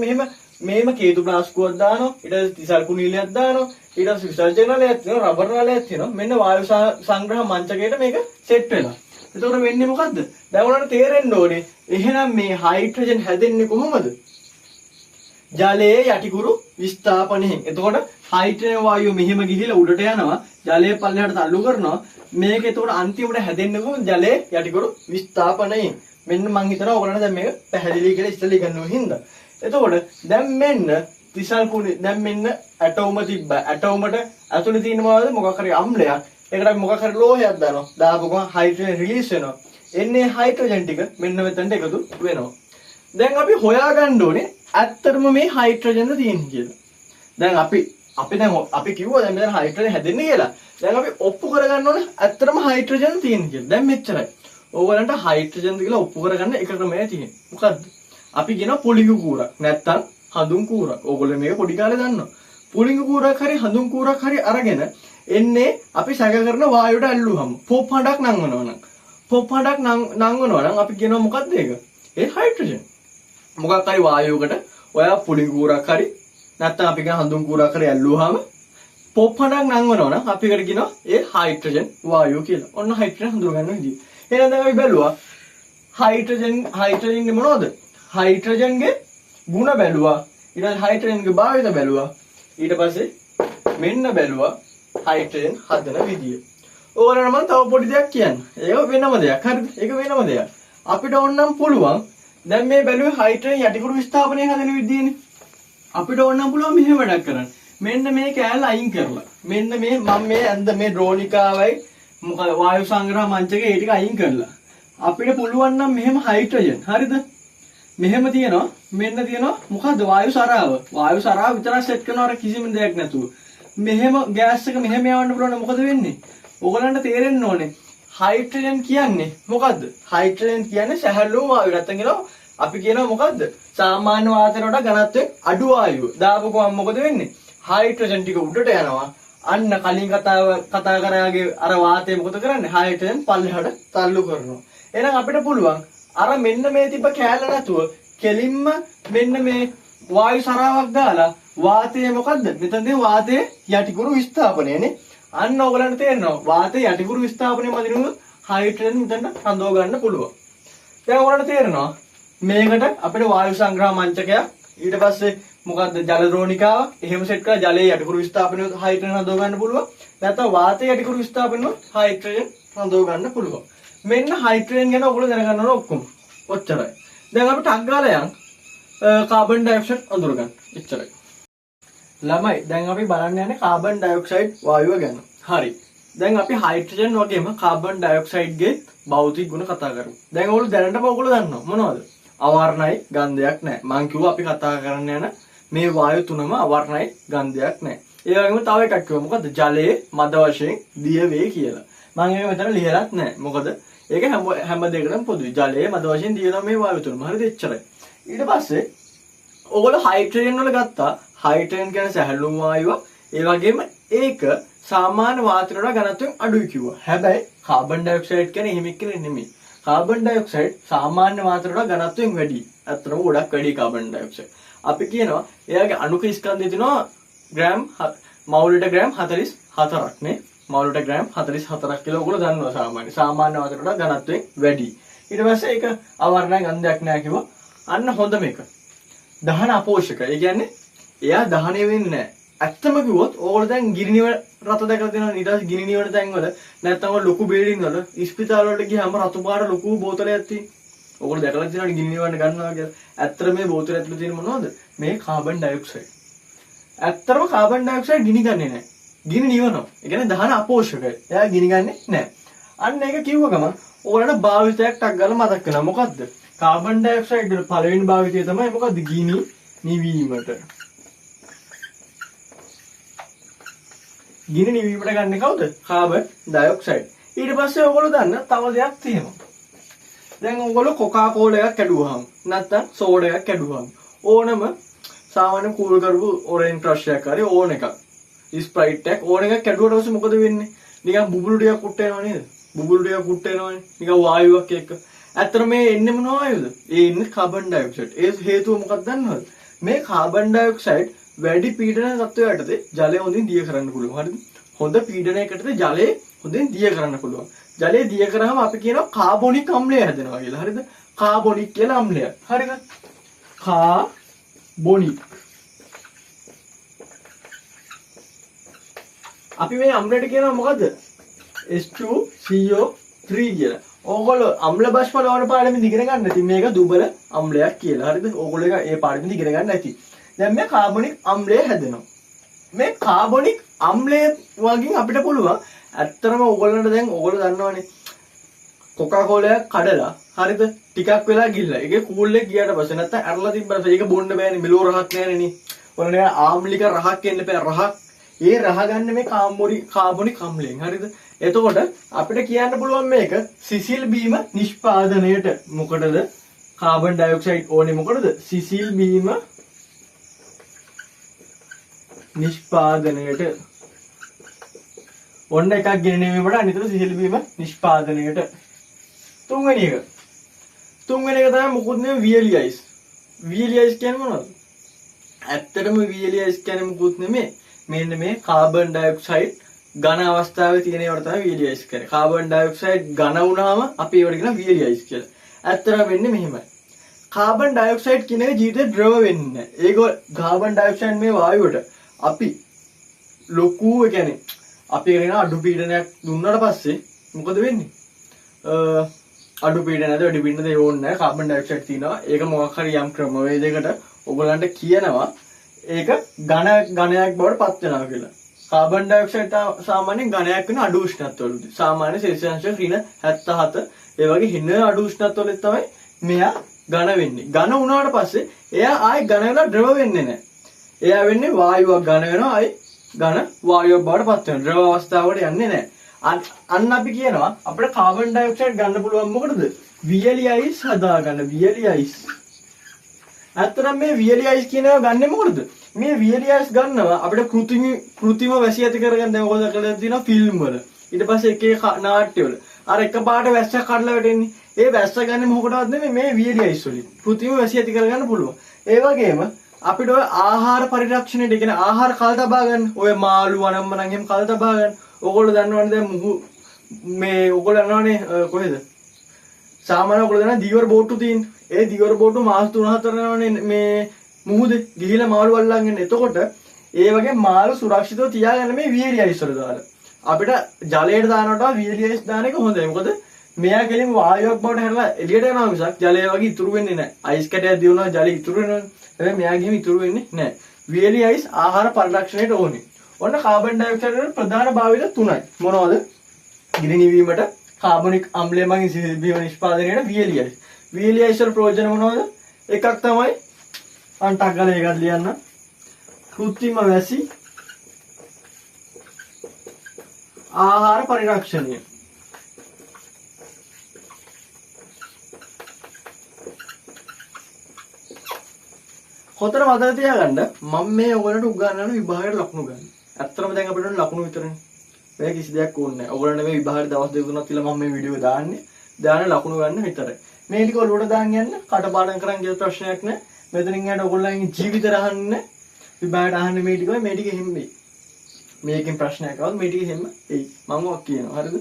මෙහෙම කේතු ප්ලාස්කුවක් දානවා. ඊට පස්සේ තිසල් කුණීලයක් දානවා. ඊට පස්සේ විසර්ජන නලයක් තියෙනවා. රබර් නලයක් තියෙනවා. මෙන්න වායු සංග්‍රහ මංචකයට මේක සෙට් වෙනවා. එතකොට වෙන්නේ මොකද්ද? දැන් ඔයාලට තේරෙන්න ඕනේ. එහෙනම් මේ හයිඩ්‍රජන් හැදෙන්නේ කොහොමද? ජලයේ යටිකුරු විස්ථාපනයෙන්. එතකොට හයිඩ්‍රජන් වායුව මෙහෙම ගිහිලා උඩට යනවා. ජලයේ පල්ලෙහාට තල්ලු කරනවා. මේක එතකොට අන්තිමට හැදෙන්නේ කොහොමද? ජලයේ යටිකුරු විස්ථාපනයෙන්. මෙන්න මං හිතනවා ඔයගොල්ලන්ට දැන් මේක පැහැදිලි කියලා ඉස්සෙල්ලා ඉගෙනුවා හින්දා. එතකොට දැන් මෙන්න තිසල් කුණි දැන් මෙන්න ඇටෝම තිබ්බා. ඇටෝමට ඇතුලේ තියෙන මොනවද? මොකක් හරි අම්ලයක්. ඒකට අපි මොකක් හරි ලෝහයක් දානවා. දාපු ගමන් හයිඩ්‍රජන් රිලීස් වෙනවා. එන්නේ හයිඩ්‍රජන් ටික මෙන්න මෙතනට එකතු වෙනවා. දැන් අපි හොයාගන්න ඕනේ ඇත්තටම මේ හයිඩ්‍රජන්ද තියෙන්නේ කියලා. දැන් අපි කිව්වා දැන් මෙතන හයිඩ්‍රජන් හැදෙන්නේ කියලා. දැන් අපි ඔප්පු කරගන්න ඕනේ ඇත්තටම හයිඩ්‍රජන් තියෙන කියලා. දැන් මෙච්චරයි. ඕගලන්ට හයිඩ්‍රජන්ද කියලා ඔප්පු කරගන්න එක ක්‍රමයක් තියෙනවා. මොකද්ද? අපි කියනවා පුලිඟු කූරක්. නැත්තම් හඳුන් කූරක්. ඕගොල්ලෝ මේක පොඩි කාලේ දන්නවා. පුලිඟු කූරක් හරි හඳුන් කූරක් හරි අරගෙන එන්නේ අපි සැක කරන වායුවට ඇල්ලුවම පොප් හඬක් නංවනවා නම්. පොප් හඬක් නංවනවා නම් අපි කියනවා මොකද්ද ඒක? ඒ හයිඩ්‍රජන්. මොකක් හරි වායුවකට ඔයා පුලිඟු කූරක් හරි නැත්තම් අපි කියන හඳුන් කූරක් හරි ඇල්ලුවාම පොප් හඬක් නංවනවා නම් අපි ඒකට කියනවා ඒ හයිඩ්‍රජන් වායුව කියලා. ඔන්න හයිඩ්‍රජන් හඳුනගන්න විදිය. එහෙනම් දැන් අපි බැලුවා හයිඩ්‍රජන්ගේ මොනවද? හයිඩ්‍රජන්ගේ ಗುಣ බැලුවා. ඊට පස්සේ හයිඩ්‍රජන්ගේ භාවිත බැලුවා. ඊට පස්සේ මෙන්න බැලුවා හයිඩ්‍රජන් හදන විදිය. ඕගොල්ලන්ට මම තව පොඩි දෙයක් කියන්න. ඒක වෙනම දෙයක්. හරිද? ඒක වෙනම දෙයක්. අපිට ඕනනම් පුළුවන් දැන් මේ බැලුවේ හයිඩ්‍රජන් යටිකුරු විස්ථාපනය හදන විදියනේ. අපිට ඕනනම් පුළුවන් මෙහෙම වැඩක් කරන්න. මෙන්න මේ කෑල්ල අයින් කරලා. මෙන්න මේ මම මේ ඇඳ මේ ඩ්‍රෝනිකාවයි මොකද වායු සංග්‍රහ මංචකේ ඒ ටික අයින් කරලා. අපිට පුළුවන් නම් මෙහෙම හයිඩ්‍රජන්. හරිද? මෙහෙම තියෙනවා මෙන්න තියෙනවා මොකද්ද වායු සරාව. වායු සරාව විතරක් සෙට් කරනවා අර කිසිම දෙයක් නැතුව. මෙහෙම ගෑස් එක මෙහෙම යවන්න පුළුවන් මොකද වෙන්නේ? ඕගලන්ට තේරෙන්න ඕනේ. හයිඩ්‍රජන් කියන්නේ මොකද්ද? හයිඩ්‍රජන් කියන්නේ සැහැල්ලු වායුව. නැත්නම් කියනවා අපි කියනවා මොකද්ද? සාමාන්‍ය වාතයට වඩා ඝනත්වයෙන් අඩු වායුව. දාපුවම මොකද වෙන්නේ? හයිඩ්‍රජන් ටික උඩට යනවා. අන්න කලින් කතා කරාගේ අර වාතය මොකද කරන්නේ? හයිඩ්‍රජන් පල්ලෙහාට තල්ලු කරනවා. එහෙනම් අපිට පුළුවන් අර මෙන්න මේ තිබ්බ කෑල්ල නැතුව කෙලින්ම මෙන්න මේ වායු සරාවක් දාලා වාතය මොකද්ද? මෙතනදී වාතයේ යටිකුරු විස්ථාපනයනේ. අන්න ඔයගලන්ට තේරෙනවා වාතයේ යටිකුරු විස්ථාපනය මදිනුව හයිඩ්‍රජන් මෙතන හඳව ගන්න පුළුවන්. දැන් ඔයගලන්ට තේරෙනවා මේකට අපිට වායු සංග්‍රහ මංචකයක් ඊට පස්සේ මොකද්ද ජල ද්‍රෝණිකාවක් එහෙම සෙට් කරලා ජලයේ යටිකුරු විස්ථාපනය හයිඩ්‍රජන් හඳව ගන්න පුළුවන්. නැත්නම් වාතයේ යටිකුරු විස්ථාපනය හයිඩ්‍රජන් හඳව ගන්න පුළුවන්. මෙන්න හයිඩ්‍රජන් ගැන ඔයගොල්ලෝ දැනගන්න ඕන ඔක්කොම. ඔච්චරයි. දැන් අපි ටක් ගාලා යන් කාබන් ඩයොක්සයිඩ් අඳුරගන්න. එච්චරයි. ළමයි දැන් අපි බලන්න යන්නේ කාබන් ඩයොක්සයිඩ් වායුව ගැන. හරි. දැන් අපි හයිඩ්‍රජන් වගේම කාබන් ඩයොක්සයිඩ්ගේ භෞතික ගුණ කතා කරමු. දැන් ඔයගොල්ලෝ දැනටම ඔයගොල්ලෝ දන්නවා මොනවද? අවර්ණයි ගන්ධයක් නැහැ. මං කිව්වා අපි කතා කරන්න යන මේ වායු තුනම අවර්ණයි ගන්ධයක් නැහැ. ඒ වගේම තව එකක් කිව්වා මොකද්ද? ජලයේ මද වශයෙන් දිය වේ කියලා. මම ඒක මෙතන ලියලත් නැහැ. මොකද ඒක හැම දෙයකටම පොදුයි. ජලයේ මද වශයෙන් දියනවා මේ වායු තුනම. හරිද? එච්චරයි. ඊට පස්සේ ඔයගොල්ලෝ හයිඩ්‍රජන් වල ගත්තා. හයිඩ්‍රජන් කියන්නේ සැහැල්ලු වායුව. ඒ වගේම ඒක සාමාන්‍ය වාතයට වඩා ඝනත්වයෙන් අඩුයි කිව්වා. හැබැයි කාබන් ඩයොක්සයිඩ් කියන්නේ එහෙම එක්කනේ නෙමෙයි. කාබන් ඩයොක්සයිඩ් සාමාන්‍ය වාතයට වඩා ඝනත්වයෙන් වැඩි. අත්‍තරම ගොඩක් වැඩි කාබන් ඩයොක්සයිඩ්. අපි කියනවා එයාගේ අණුක ස්කන්ධය තියෙනවා මවුලට ග්‍රෑම් 44ක් නේ. මවුලට ග්‍රෑම් 44ක් කියලා ඔයගොල්ලෝ දන්නවා සාමාන්‍ය වාතයට වඩා ඝනත්වයෙන් වැඩි. ඊට පස්සේ ඒක අවර්ණයි ගන්ධයක් නැහැ කිව්වා. අන්න හොඳ මේක. දහන අපෝෂක. ඒ කියන්නේ එයා දහණය වෙන්නේ නැහැ. ඇත්තම කිව්වොත් ඕගොල්ලෝ දැන් ගිනි රත දැකලා තියෙනවා ඊට පස්සේ ගිනි නිවන තැන්වල නැත්නම් ලොකු බිල්ඩින් වල ඉස්පිතාල වලට ගියාම රතු පාට ලොකු බෝතලයක් තියෙනවා. ඕගොල්ලෝ දැකලා තියෙනවනේ ගිනි නිවන ගන්නවා කියලා. ඇත්තට මේ බෝතලය ඇතුලේ තියෙන මොනවද? මේ කාබන් ඩයොක්සයිඩ්. ඇත්තටම කාබන් ඩයොක්සයිඩ් ගිනි ගන්නේ නැහැ. ගිනි නිවනවා. ඒ කියන්නේ දහන අපෝෂකයි. එයා ගිනි ගන්නේ නැහැ. අන්න ඒක කිව්ව ගමන් ඕගොල්ලන්ට භාවිතයක් ටක් ගාලා මතක් වෙනවා. මොකද්ද? කාබන් ඩයොක්සයිඩ් වල පළවෙනි භාවිතය තමයි මොකද්ද? ගිනි නිවීමට. ගිනි නිවීමට ගන්න කවුද? Carbon dioxide. ඊට පස්සේ ඔයගොල්ලෝ දන්න තව දෙයක් තියෙනවා. දැන් ඔයගොල්ලෝ කොකා කෝලා එකක් කැඩුවාම නැත්නම් සෝඩා එකක් කැඩුවාම ඕනම සාමාන්‍ය කූල් කරපු ඔරෙන්ජ් ක්‍රෂ් එකක් හරි ඕන එකක් ස්ප්‍රයිට් එකක් ඕන එකක් කැඩුවට පස්සේ මොකද වෙන්නේ? නිකන් බුබුලු ටිකක් කුට් වෙනවා නේද? බුබුලු ටිකක් කුට් වෙනවනේ. නිකන් වායුවක් එක්ක. ඇත්තට මේ එන්නේ මොන වායුවද? ඒ එන්නේ කාබන් ඩයොක්සයිඩ්. ඒ හේතුව මොකක්ද දන්නවද? මේ කාබන් ඩයොක්සයිඩ් වැඩි පීඩන තත්ත්වයට යටතේ ජලය හොඳින් දිය කරන්න පුළුවන්. හරිද? හොඳ පීඩනයකට ජලය හොඳින් දිය කරන්න පුළුවන්. ජලය දිය කරාම අපි කියනවා කාබොනික් අම්ලය හැදෙනවා කියලා. හරිද? කාබොනික් කියලා අම්ලයක්. හරිද? කාබොනික්. අපි මේ අම්ලයට කියනවා මොකද්ද? H2CO3 කියලා. ඕගොල්ලෝ අම්ල බෂ් වල පාඩමෙන් ඉගෙන ගන්න නැති මේක දුබල අම්ලයක් කියලා. හරිද? ඕගොල්ලෝ ඒ පාඩමෙන් ඉගෙන ගන්න නැති. දැන් මේ කාබොනික් අම්ලය හැදෙනවා. මේ කාබොනික් අම්ලය වගේ අපිට පුළුවන් ඇත්තටම ඕගොල්ලන්ට දැන් ඕගොල්ලෝ දන්නවනේ කොකා කෝලා කඩලා හරිද ටිකක් වෙලා ගිහිල්ලා ඒකේ කූල් එක ගියාට පස්සේ නැත්තම් ඇරලා තිබ්බට ඒක බොන්න බෑනේ මෙලෝ රහක් නෑනේ නේ ඔන්න ආම්ලික රහක් එන්න බෑ රහක්. ඒ රහ ගන්න මේ කාබොනික් අම්ලයෙන්. හරිද? එතකොට අපිට කියන්න පුළුවන් මේක සිසිල් බීම නිෂ්පාදනයට මොකටද කාබන් ඩයොක්සයිඩ් ඕනේ මොකටද? සිසිල් බීම නිෂ්පාදනයට. ඔන්න එකක් ගෙනෙන්නේකට අනිතට සිසිල් බීම නිෂ්පාදනයට. තුන්වෙනි එක තමයි මොකුත් නෙවෙයි වියලි අයිස්. වියලි අයිස් කියන්නේ මොනවද? ඇත්තටම වියලි අයිස් කියන්නේ මොකුත් නෙමෙයි. මෙන්න මේ කාබන් ඩයොක්සයිඩ් ඝන අවස්ථාවේ තියෙන ඒවට තමයි වියලි අයිස් කියන්නේ. කාබන් ඩයොක්සයිඩ් ඝන වුණාම අපි ඒවට කියනවා වියලි අයිස් කියලා. ඇත්තටම වෙන්නේ මෙහෙමයි. කාබන් ඩයොක්සයිඩ් කියන එක ජීවිතේ ද්‍රව වෙන්නේ නැහැ. ඒක කාබන් ඩයොක්සයිඩ් මේ වායුවට අපි ලොකු කියන්නේ අපි කියන අඩු පීඩනයක් දුන්නාට පස්සේ මොකද වෙන්නේ? අඩු පීඩනයද වැඩි පීඩනද ඒ ඕනේ නැහැ. කාබන් ඩයොක්සයිඩ් තියෙනවා. ඒක මොකක් හරි යම් ක්‍රමවේදයකට ඔයගලන්ට කියනවා ඒක ඝනයක් බවට පත් වෙනවා කියලා. කාබන් ඩයොක්සයිඩ් සාමාන්‍යයෙන් ඝනයක් වෙන අඩු උෂ්ණත්වවලදී. සාමාන්‍ය සෙල්සියස් -77 ඒ වගේ හින අඩු උෂ්ණත්වවලදී තමයි මෙයා ඝන වෙන්නේ. ඝන වුණාට පස්සේ එයා ආයි ඝන වෙලා ද්‍රව වෙන්නේ නැහැ. එයා වෙන්නේ වායුවක් ඝන වෙනවා ආයි ඝන වායුවක් බවට පත් වෙනවා. ද්‍රව අවස්ථාවට යන්නේ නැහැ. අන්න අපි කියනවා අපිට කාබන් ඩයොක්සයිඩ් ගන්න පුළුවන් මොකටද? වියලි අයිස් හදාගන්න. වියලි අයිස්. ඇත්තටම මේ වියලි අයිස් කියනවා ගන්නෙ මොකටද? මේ වියලි අයිස් ගන්නවා අපිට කෘතිම වැසි ඇති කරගන්න. දැන් ඔයගොල්ලෝ දැකලා තියෙනවා ෆිල්ම් වල. ඊට පස්සේ එක එක නාට්‍ය වල අර එකපාරට වැස්ස කඩලා වැටෙන්නේ. ඒ වැස්ස ගන්න මොකටවත් නෙමෙයි මේ වියලි අයිස් වලින්. කෘතිම වැසි ඇති කරගන්න පුළුවන්. ඒ වගේම අපිට ඔය ආහාර පරිරක්ෂණයට කියන ආහාර කල් තබා ගන්න. ඔය මාළු වනම්මනම් එහෙම කල් තබා ගන්න. ඔයගොල්ලෝ දන්නවනේ දැන් මේ ඔයගොල්ලෝ දන්නවනේ කොහෙද? සාමාන්‍යයෙන් ඔයගොල්ලෝ දන්නා දීවර බෝට්ටු තියෙන. ඒ දීවර බෝට්ටු මාස 3-4 යනවනේ මේ මුහුදේ ගිහිලා මාළු අල්ලන් එන්න. එතකොට ඒ වගේ මාළු සුරක්ෂිතව තියාගන්න මේ වියලි අයිස් වල දාලා. අපිට ජලයට දානකොට වියලි අයිස් දාන එක හොඳයි. මොකද මෙයා කෙලින්ම වායුවක් බවට හැරලා එළියට යනවා මිසක් ජලය වගේ ඉතුරු වෙන්නේ නැහැ. අයිස් කැටයක් දිනුවා ජලය ඉතුරු වෙනවා. හැබැයි මෙයා ගිහින් ඉතුරු වෙන්නේ නැහැ. වියලි අයිස් ආහාර පරිරක්ෂණයට ඕනේ. ඔන්න කාබන් ඩයොක්සයිඩ් වල ප්‍රධාන භාවිත තුනයි. මොනවද? ගිනිවීමට කාබනික් අම්ලය මගින් සිසිල් බීම නිෂ්පාදනයට වියලි අයිස්. වියලි අයිස් වල ප්‍රයෝජන මොනවද? එකක් තමයි අන්ටක් ගාලා ඒකත් ලියන්න. කෘත්‍රිම වැසි ආහාර පරිරක්ෂණය. හොතර මතක තියාගන්න මම මේ ඔයගලන්ට උගන්වන විභාගයට ලකුණු ගන්න. ඇත්තටම දැන් අපිට ලකුණු විතරනේ. මේ කිසි දෙයක් ඕනේ නැහැ. ඔයගලන්ට මේ විභාගයට දවස් දෙක තුනක් තියලා මම මේ වීඩියෝ දාන්නේ. දාන ලකුණු ගන්න විතරයි. මේ ටික ඔලුවට දාන්න යන්න කටපාඩම් කරන් ගිය ප්‍රශ්නයක් නෑ. මෙතනින් යන ඔයගොල්ලන්ගේ ජීවිත රහන්න විභාගයට අහන්නේ මේ ටිකයි මේ ටික හැම්මේ. මේකෙන් ප්‍රශ්නයක් આવත් මේ ටික හැම්ම එයි. මම ඔක් කියනවා. හරිද?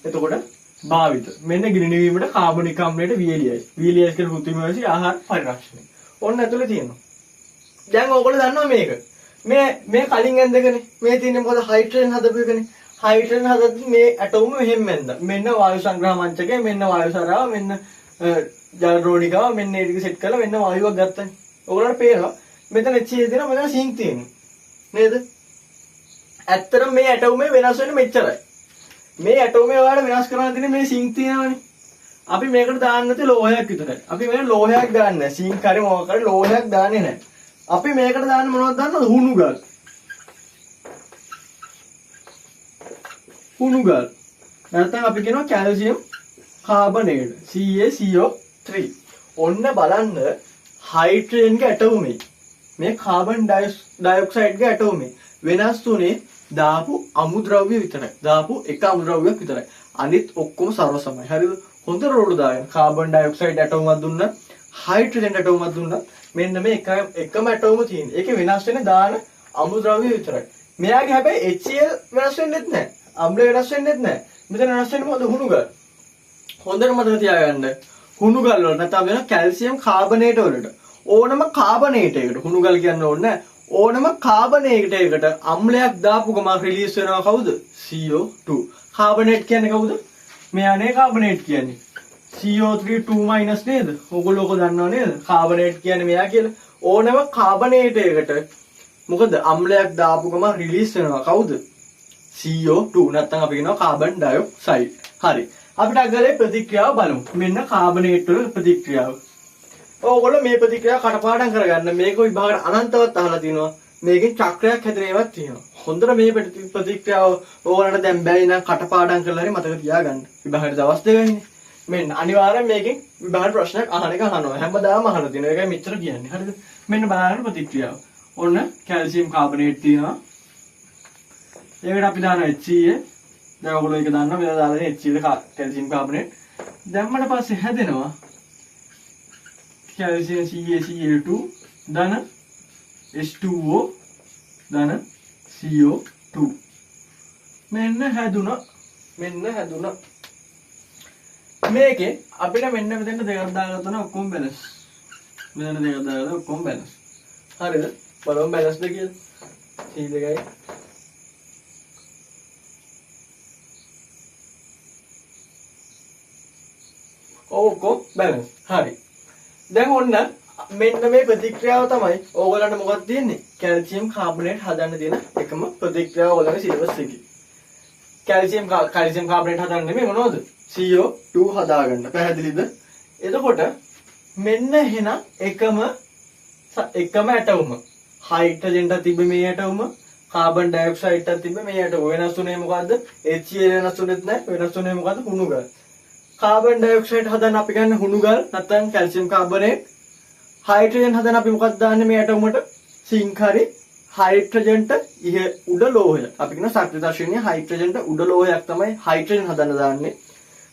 එතකොට භාවිත. මෙන්න ගිනිවීමට කාබනික අම්ලයට VLES. VLES කියන කෘත්‍රිම වැසි ආහාර පරිරක්ෂණය. ඔන්න ඇතුලේ තියෙනවා. දැන් ඔයගොල්ලෝ දන්නවා මේක. මේ කලින් ඇඳගෙන මේ තියෙන්නේ මොකද හයිඩ්‍රජන් හදපු එකනේ. හයිඩ්‍රජන් හදද්දි මේ ඇටෝම මෙහෙම ඇඳලා. මෙන්න වායු සංග්‍රහ මංචකය, මෙන්න වායු සරාව, මෙන්න ජල රෝණිකාව, මෙන්න ඒ ටික සෙට් කරලා මෙන්න වායුවක් ගත්තනේ. ඔයගොල්ලන්ට පේනවා මෙතන HCl තියෙනවා, මෙතන සිංක් තියෙනවා. නේද? ඇත්තටම මේ ඇටෝමේ වෙනස් වෙන්නේ මෙච්චරයි. මේ ඇටෝමේ ඔයාලට වෙනස් කරන්න තියෙන්නේ මේ සිංක් තියෙනවනේ. අපි මේකට දාන්න නැති ලෝහයක් විතරයි. අපි මේක ලෝහයක් දාන්නේ නැහැ. සිංක් හරි මොකක් හරි ලෝහයක් දාන්නේ නැහැ. අපි මේකට දාන්නේ මොනවද දන්නවද? හුණුගල්. හුණුගල්. නැත්නම් අපි කියනවා කැල්සියම් කාබනේට් CaCO3. ඔන්න බලන්න හයිඩ්‍රජන්ගේ ඇටෝමේ මේ කාබන් ඩයොක්සයිඩ්ගේ ඇටෝමේ වෙනස් තුනේ දාපු අමුද්‍රව්‍ය විතරයි. දාපු එක අමුද්‍රව්‍යයක් විතරයි. අනිත් ඔක්කොම සර්ව සමයි. හරිද? හොඳ රෝඩු දාගෙන කාබන් ඩයොක්සයිඩ් ඇටෝමයක් දුන්නා, හයිඩ්‍රජන් ඇටෝමයක් දුන්නා. මෙන්න මේ එකම ඇටෝම තියෙන. ඒකේ වෙනස් වෙන දාන අමුද්‍රව්‍ය විතරයි. මෙයාගේ හැබැයි HCl වෙනස් වෙන්නේ නැහැ. අම්ල වෙනස් වෙන්නේ නැහැ. මෙතන වෙනස් වෙන්නේ මොකද? හුණුගල්. හොඳට මතක තියාගන්න. හුණුගල් වල නැත්නම් වෙන කැල්සියම් කාබනේට වලට ඕනම කාබනේට එකට හුණුගල් කියන්න ඕනේ නැහැ. ඕනම කාබනේට එකට අම්ලයක් දාපු ගමන් රිලීස් වෙනවා කවුද? CO2. කාබනේට් කියන්නේ කවුද? මෙයානේ කාබනේට් කියන්නේ. CO3 2- නේද? ඔයගොල්ලෝ ඔක දන්නව නේද? කාබනේට් කියන්නේ මෙයා කියලා. ඕනම කාබනේට එකට මොකද අම්ලයක් දාපු ගමන් රිලීස් වෙනවා කවුද? CO2 නැත්නම් අපි කියනවා කාබන් ඩයොක්සයිඩ්. හරි. අපිට අගලේ ප්‍රතික්‍රියාව බලමු. මෙන්න කාබනේට් වල ප්‍රතික්‍රියාව. ඕගොල්ලෝ මේ ප්‍රතික්‍රියාව කටපාඩම් කරගන්න. මේක විභාගයට අනන්තවත් අහලා තිනවා. මේකෙන් චක්‍රයක් හැදෙන ඒවාත් තියෙනවා. හොඳට මේ ප්‍රතික්‍රියාව ඕගොල්ලන්ට දැන් බැරි නම් කටපාඩම් කරලා හරි මතක තියාගන්න. විභාගයට දවස් දෙකයිනේ. මෙන්න අනිවාර්යෙන් මේකෙන් විභාග ප්‍රශ්නයක් අහන එක අහනවා. හැමදාම අහලා තිනවා. ඒකයි මෙච්චර කියන්නේ. හරිද? මෙන්න බලන්න ප්‍රතික්‍රියාව. ඔන්න කැල්සියම් කාබනේට් තියෙනවා. ඒකට අපි දානවා HCl. දැන් ඔයගොල්ලෝ ඒක දන්නවා. මෙතන දාලා HCl කැල්සියම් කාබනේට්. දැම්මට පස්සේ හැදෙනවා කැල්සියම් CaCl2 ධන H2O ධන CO2. මෙන්න හැදුණා. මේකේ අපිට මෙන්න මෙතන දෙකක් දාගත්තා නම් ඔක්කොම බැලන්ස්. මෙතන දෙකක් දාගත්තා ඔක්කොම බැලන්ස්. හරිද? බලමු බැලන්ස්ද කියලා. C දෙකයි. ඔක්කොම බැලන්ස්. හරි. දැන් ඔන්න මෙන්න මේ ප්‍රතික්‍රියාව තමයි ඕගොල්ලන්ට මොකක්ද තියෙන්නේ? කැල්සියම් කාබනේට් හදන්න තියෙන එකම ප්‍රතික්‍රියාව ඕගොල්ලන්ගේ සිලබස් එකේ. කැල්සියම් කාබනේට් හදන්න නෙමෙයි මොනවද? CO2 හදාගන්න. පැහැදිලිද? එතකොට මෙන්න එහෙනම් එකම ඇටෝම. හයිඩ්‍රජන්ට තිබ්බ මේ ඇටෝම, කාබන් ඩයොක්සයිඩ්ට තිබ්බ මේ ඇටෝම. වෙනස් වුණේ මොකද්ද? HCl වෙනස් වුණෙත් නැහැ. වෙනස් වුණේ මොකද්ද? හුණු ගල්. කාබන් ඩයොක්සයිඩ් හදන්න අපි ගන්න හුණු ගල් නැත්නම් කැල්සියම් කාබනේට්. හයිඩ්‍රජන් හදන්න අපි මොකක්ද දාන්නේ මේ ඇටෝමට? සිංක් හරි හයිඩ්‍රජන්ට උඩ ලෝහය. අපි කියන සක්‍රියතාවශීලී හයිඩ්‍රජන්ට උඩ ලෝහයක් තමයි හයිඩ්‍රජන් හදන්න දාන්නේ.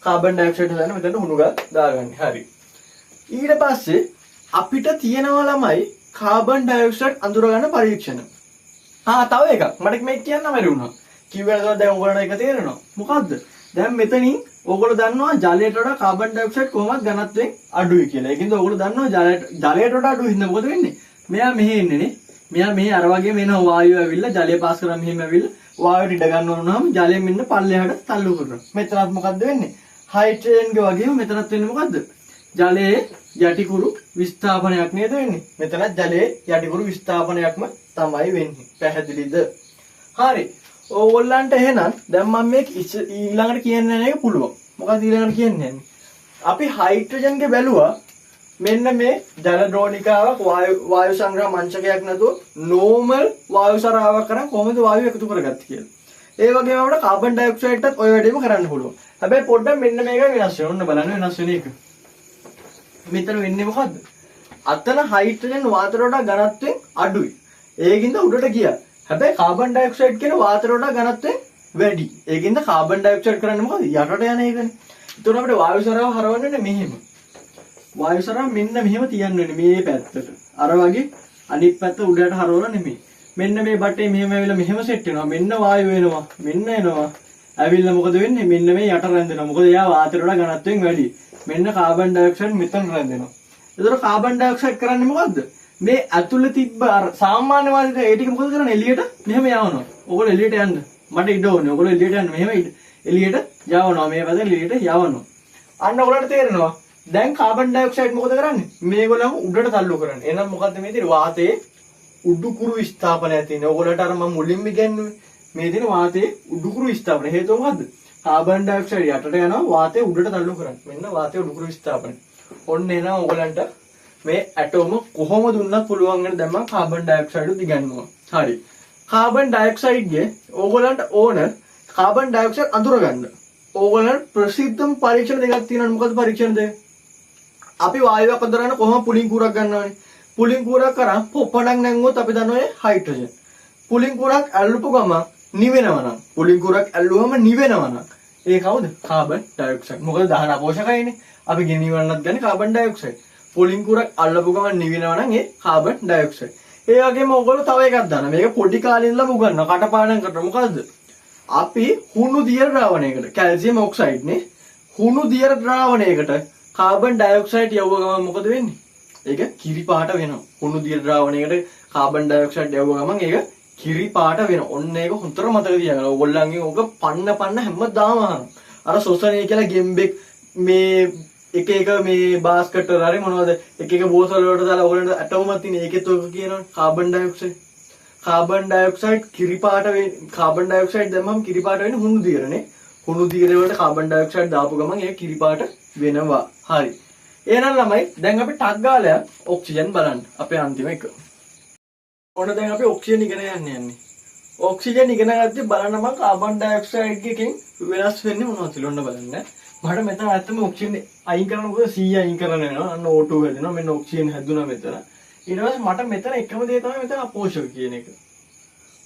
කාබන් ඩයොක්සයිඩ් හදන්න මෙතන හුණු ගල් දාගන්නේ. හරි. ඊට පස්සේ අපිට තියෙනවා ළමයි කාබන් ඩයොක්සයිඩ් අඳුර ගන්න පරීක්ෂණ. තව එකක් මට මේක කියන්න බැරි වුණා. කිව්වද දැන් ඔයගොල්ලන්ට ඒක තේරෙනවා. මොකද්ද? දැන් මෙතනින් ඔයගොල්ලෝ දන්නවා ජලයට වඩා කාබන් ඩයොක්සයිඩ් කොහොමද ඝනත්වයෙන් අඩුයි කියලා. ඒකින්ද ඔයගොල්ලෝ දන්නවා ජලයට වඩා අඩුයි හින්දා මොකද වෙන්නේ? මෙයා මෙහෙ ඉන්නේ නේ. මෙයා මෙහෙ අර වගේ මෙන්න වායුව ඇවිල්ලා ජලය පාස් කරා මෙහෙම ඇවිල්ලා වායුවට ඉඩ ගන්න ඕනනම් ජලයෙන් මෙන්න පල්ලෙහාට තල්ලු කරනවා. මෙතනත් මොකද්ද වෙන්නේ? හයිඩ්‍රජන්ගේ වගේම මෙතනත් වෙන්නේ මොකද්ද? ජලයේ යටිකුරු විස්ථාපනයක් නේද වෙන්නේ? මෙතනත් ජලයේ යටිකුරු විස්ථාපනයක්ම තමයි වෙන්නේ. පැහැදිලිද? හරි. ඕගොල්ලන්ට එහෙනම් දැන් මම මේක ඊළඟට කියන්නේ නැහැ පුළුවන්. මොකද ඊළඟට කියන්නේ අපි හයිඩ්‍රජන්ගේ බැලුවා මෙන්න මේ ජල ද්‍රෝණිකාවක් වායු සංග්‍රහ මංචකයක් නැතුව නෝමල් වායු සරාවක් කරන් කොහොමද වායුව එකතු කරගත්තේ කියලා. ඒ වගේම අපිට කාබන් ඩයොක්සයිඩ්ටත් ওই වැඩේම කරන්න පුළුවන්. හැබැයි පොඩ්ඩක් මෙන්න මේක වෙනස් වෙනවා. ඔන්න බලන්න වෙනස් වෙන එක. මෙතන වෙන්නේ මොකද්ද? අතන හයිඩ්‍රජන් වාතයට වඩා ඝනත්වයෙන් අඩුයි. ඒකින්ද උඩට ගියා. හැබැයි කාබන් ඩයොක්සයිඩ් කියන වාතයට වඩා ඝනත්වයෙන් වැඩි. ඒකින්ද කාබන් ඩයොක්සයිඩ් කරන්නේ මොකද? යටට යන එකනේ. ඒතකොට අපිට වායු සරාව හරවන්නේ මෙහෙම. වායු සරාව මෙන්න මෙහෙම තියන්න වෙන්නේ මේ පැත්තට. අර වගේ අනිත් පැත්ත උඩට හරවලා නෙමෙයි. මෙන්න මේ බටේ මෙහෙම ඇවිල්ලා මෙහෙම සෙට් වෙනවා. මෙන්න වායු වෙනවා. මෙන්න එනවා. ඇවිල්ලා මොකද වෙන්නේ? මෙන්න මේ යට රැඳෙනවා. මොකද එයා වාතයට වඩා ඝනත්වයෙන් වැඩි. මෙන්න කාබන් ඩයොක්සයිඩ් මෙතන රැඳෙනවා. ඒතකොට කාබන් ඩයොක්සයිඩ් කරන්නේ මොකද්ද? මේ ඇතුළේ තිබ්බ අර සාමාන්‍ය වාතයට ඒ ටික මොකද කරන්නේ? එළියට මෙහෙම යවනවා. ඕගොල්ලෝ එළියට යන්න. මට ඉඩ ඕනේ. ඕගොල්ලෝ එළියට යන්න. මෙහෙම එළියට යවනවා. මේ පැත්තෙන් එළියට යවනවා. අන්න ඔයගොල්ලන්ට තේරෙනවා. දැන් කාබන් ඩයොක්සයිඩ් මොකද කරන්නේ? මේගොල්ලෝ උඩට තල්ලු කරන්නේ. එහෙනම් මොකද්ද මේ තියෙන්නේ? වාතයේ උඩුකුරු විස්ථාපනයක් තියෙනවා. ඔයගොල්ලන්ට අර මම මුලින්ම ඉගෙනුවේ මේ තියෙන වාතයේ උඩුකුරු විස්ථාපන. හේතුව මොකද්ද? කාබන් ඩයොක්සයිඩ් යටට යනවා වාතයේ උඩට තල්ලු කරන්නේ. මෙන්න වාතයේ උඩුකුරු විස්ථාපන. ඔන්න එහෙනම් ඔයගොල්ලන්ට මේ ඇටෝම කොහොම දුන්නත් පුළුවන් වෙන දැන් මම කාබන් ඩයොක්සයිඩ් ඉගෙනුවා. හරි. කාබන් ඩයොක්සයිඩ්ගේ ඕගොල්ලන්ට ඕන කාබන් ඩයොක්සයිඩ් අඳුර ගන්න. ඕගොල්ලන්ට ප්‍රසිද්ධම පරීක්ෂණ දෙකක් තියෙනවා. මොකද පරීක්ෂණ දෙක? අපි වායුවක් අඳුරන කොහොම පුලින් කූරක් ගන්නවනේ. පුලින් කූරක් කරා පොප්පඩක් නැංගුවොත් අපි දන්නවා හයිඩ්‍රජන්. පුලින් කූරක් ඇල්ලුපු ගම නිවෙනවා නම් පුලින් කූරක් ඇල්ලුවම නිවෙනවා නම් ඒ කවුද? Carbon dioxide. මොකද දහන පෝෂකයිනේ. අපි ගෙනිවන්නත් ගන්නේ කාබන් ඩයොක්සයිඩ්. පුලින් කූරක් අල්ලපු ගම නිවෙනවා නම් ඒ කාබන් ඩයොක්සයිඩ්. ඒ වගේම ඕගොල්ලෝ තව එකක් දානවා. මේක පොඩි කාලේ ඉඳලා උගන්වනවා. කටපාඩම් කරනවා. මොකද්ද? අපි හුණු දියර ද්‍රාවණයකට කැල්සියම් ඔක්සයිඩ් නේ හුණු දියර ද්‍රාවණයකට කාබන් ඩයොක්සයිඩ් යවුව ගමන් මොකද වෙන්නේ? ඒක කිරි පාට වෙනවා. හුණු දියර ද්‍රාවණයකට කාබන් ඩයොක්සයිඩ් යවුව ගමන් ඒක කිරි පාට වෙනවා. ඔන්න ඒක හොඳට මතක තියාගන්න. ඕගොල්ලන්ගෙන් ඕක පන්න හැමදාම අහනවා. අර සොසනේ කියලා ගෙම්බෙක් මේ එක මේ බාස්කට් වල හරි මොනවද එක බෝතල් වලට දාලා ඕගොල්ලන්ට ඇටෝමක් තියෙන ඒකෙත් ඔක කියනවනේ කාබන් ඩයොක්සයිඩ්. කාබන් ඩයොක්සයිඩ් කිරි පාට වෙන්නේ. කාබන් ඩයොක්සයිඩ් දැම්මම කිරි පාට වෙන්නේ හුණු දියරනේ. හුණු දියර වලට කාබන් ඩයොක්සයිඩ් දාපු ගමන් ඒක කිරි පාට වෙනවා. හරි. එහෙනම් ළමයි දැන් අපි ටක් ගාලා ඔක්සිජන් බලන්න. අපේ අන්තිම එක. ඔන්න දැන් අපි ඔක්සිජන් ඉගෙන යන්නේ. ඔක්සිජන් ඉගෙන ගත්තේ බලන්න මම කාබන් ඩයොක්සයිඩ් එකකින් වෙනස් වෙන්නේ මොනවද කියලා ඔන්න බලන්න. මට මෙතන ඇත්තම ඔක්සිජන් අයින් කරනකොට C අයින් කරන්න වෙනවා. අන්න O2 හැදෙනවා. මෙන්න ඔක්සිජන් හැදුනා මෙතන. ඊට පස්සේ මට මෙතන එකම දේ තමයි මෙතන අපෝෂක කියන එක.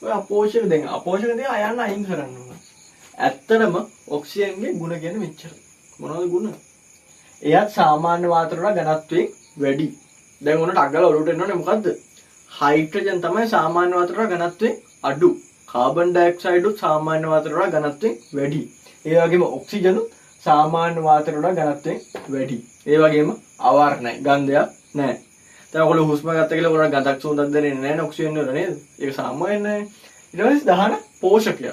ඔය අපෝෂක දැන් අපෝෂක දේ අයන්න අයින් කරන්න ඕන. ඇත්තටම ඔක්සිජන්ගේ ගුණ කියන්නේ මෙච්චරයි. මොනවද ගුණ? එයත් සාමාන්‍ය වාතර වල ඝනත්වයෙන් වැඩි. දැන් ඔන්න ටක් ගාලා ඔලුවට එනවනේ මොකද්ද? හයිඩ්‍රජන් තමයි සාමාන්‍ය වාතර වල ඝනත්වයෙන් අඩු. කාබන් ඩයොක්සයිඩ් උත් සාමාන්‍ය වාතර වල ඝනත්වයෙන් වැඩි. ඒ වගේම ඔක්සිජන් උත් සාමාන්‍ය වාතර වල ඝනත්වයෙන් වැඩි. ඒ වගේම අවර්ණයි ගන්ධයක් නැහැ. දැන් ඔයගොල්ලෝ හුස්ම ගත්ත කියලා ඔයගොල්ලෝ ගඳක් සුවඳක් දැනෙන්නේ නැහැ නේ ඔක්සිජන් වල නේද? ඒක සාමාන්‍ය නැහැ. ඊට පස්සේ දහන පෝෂකය.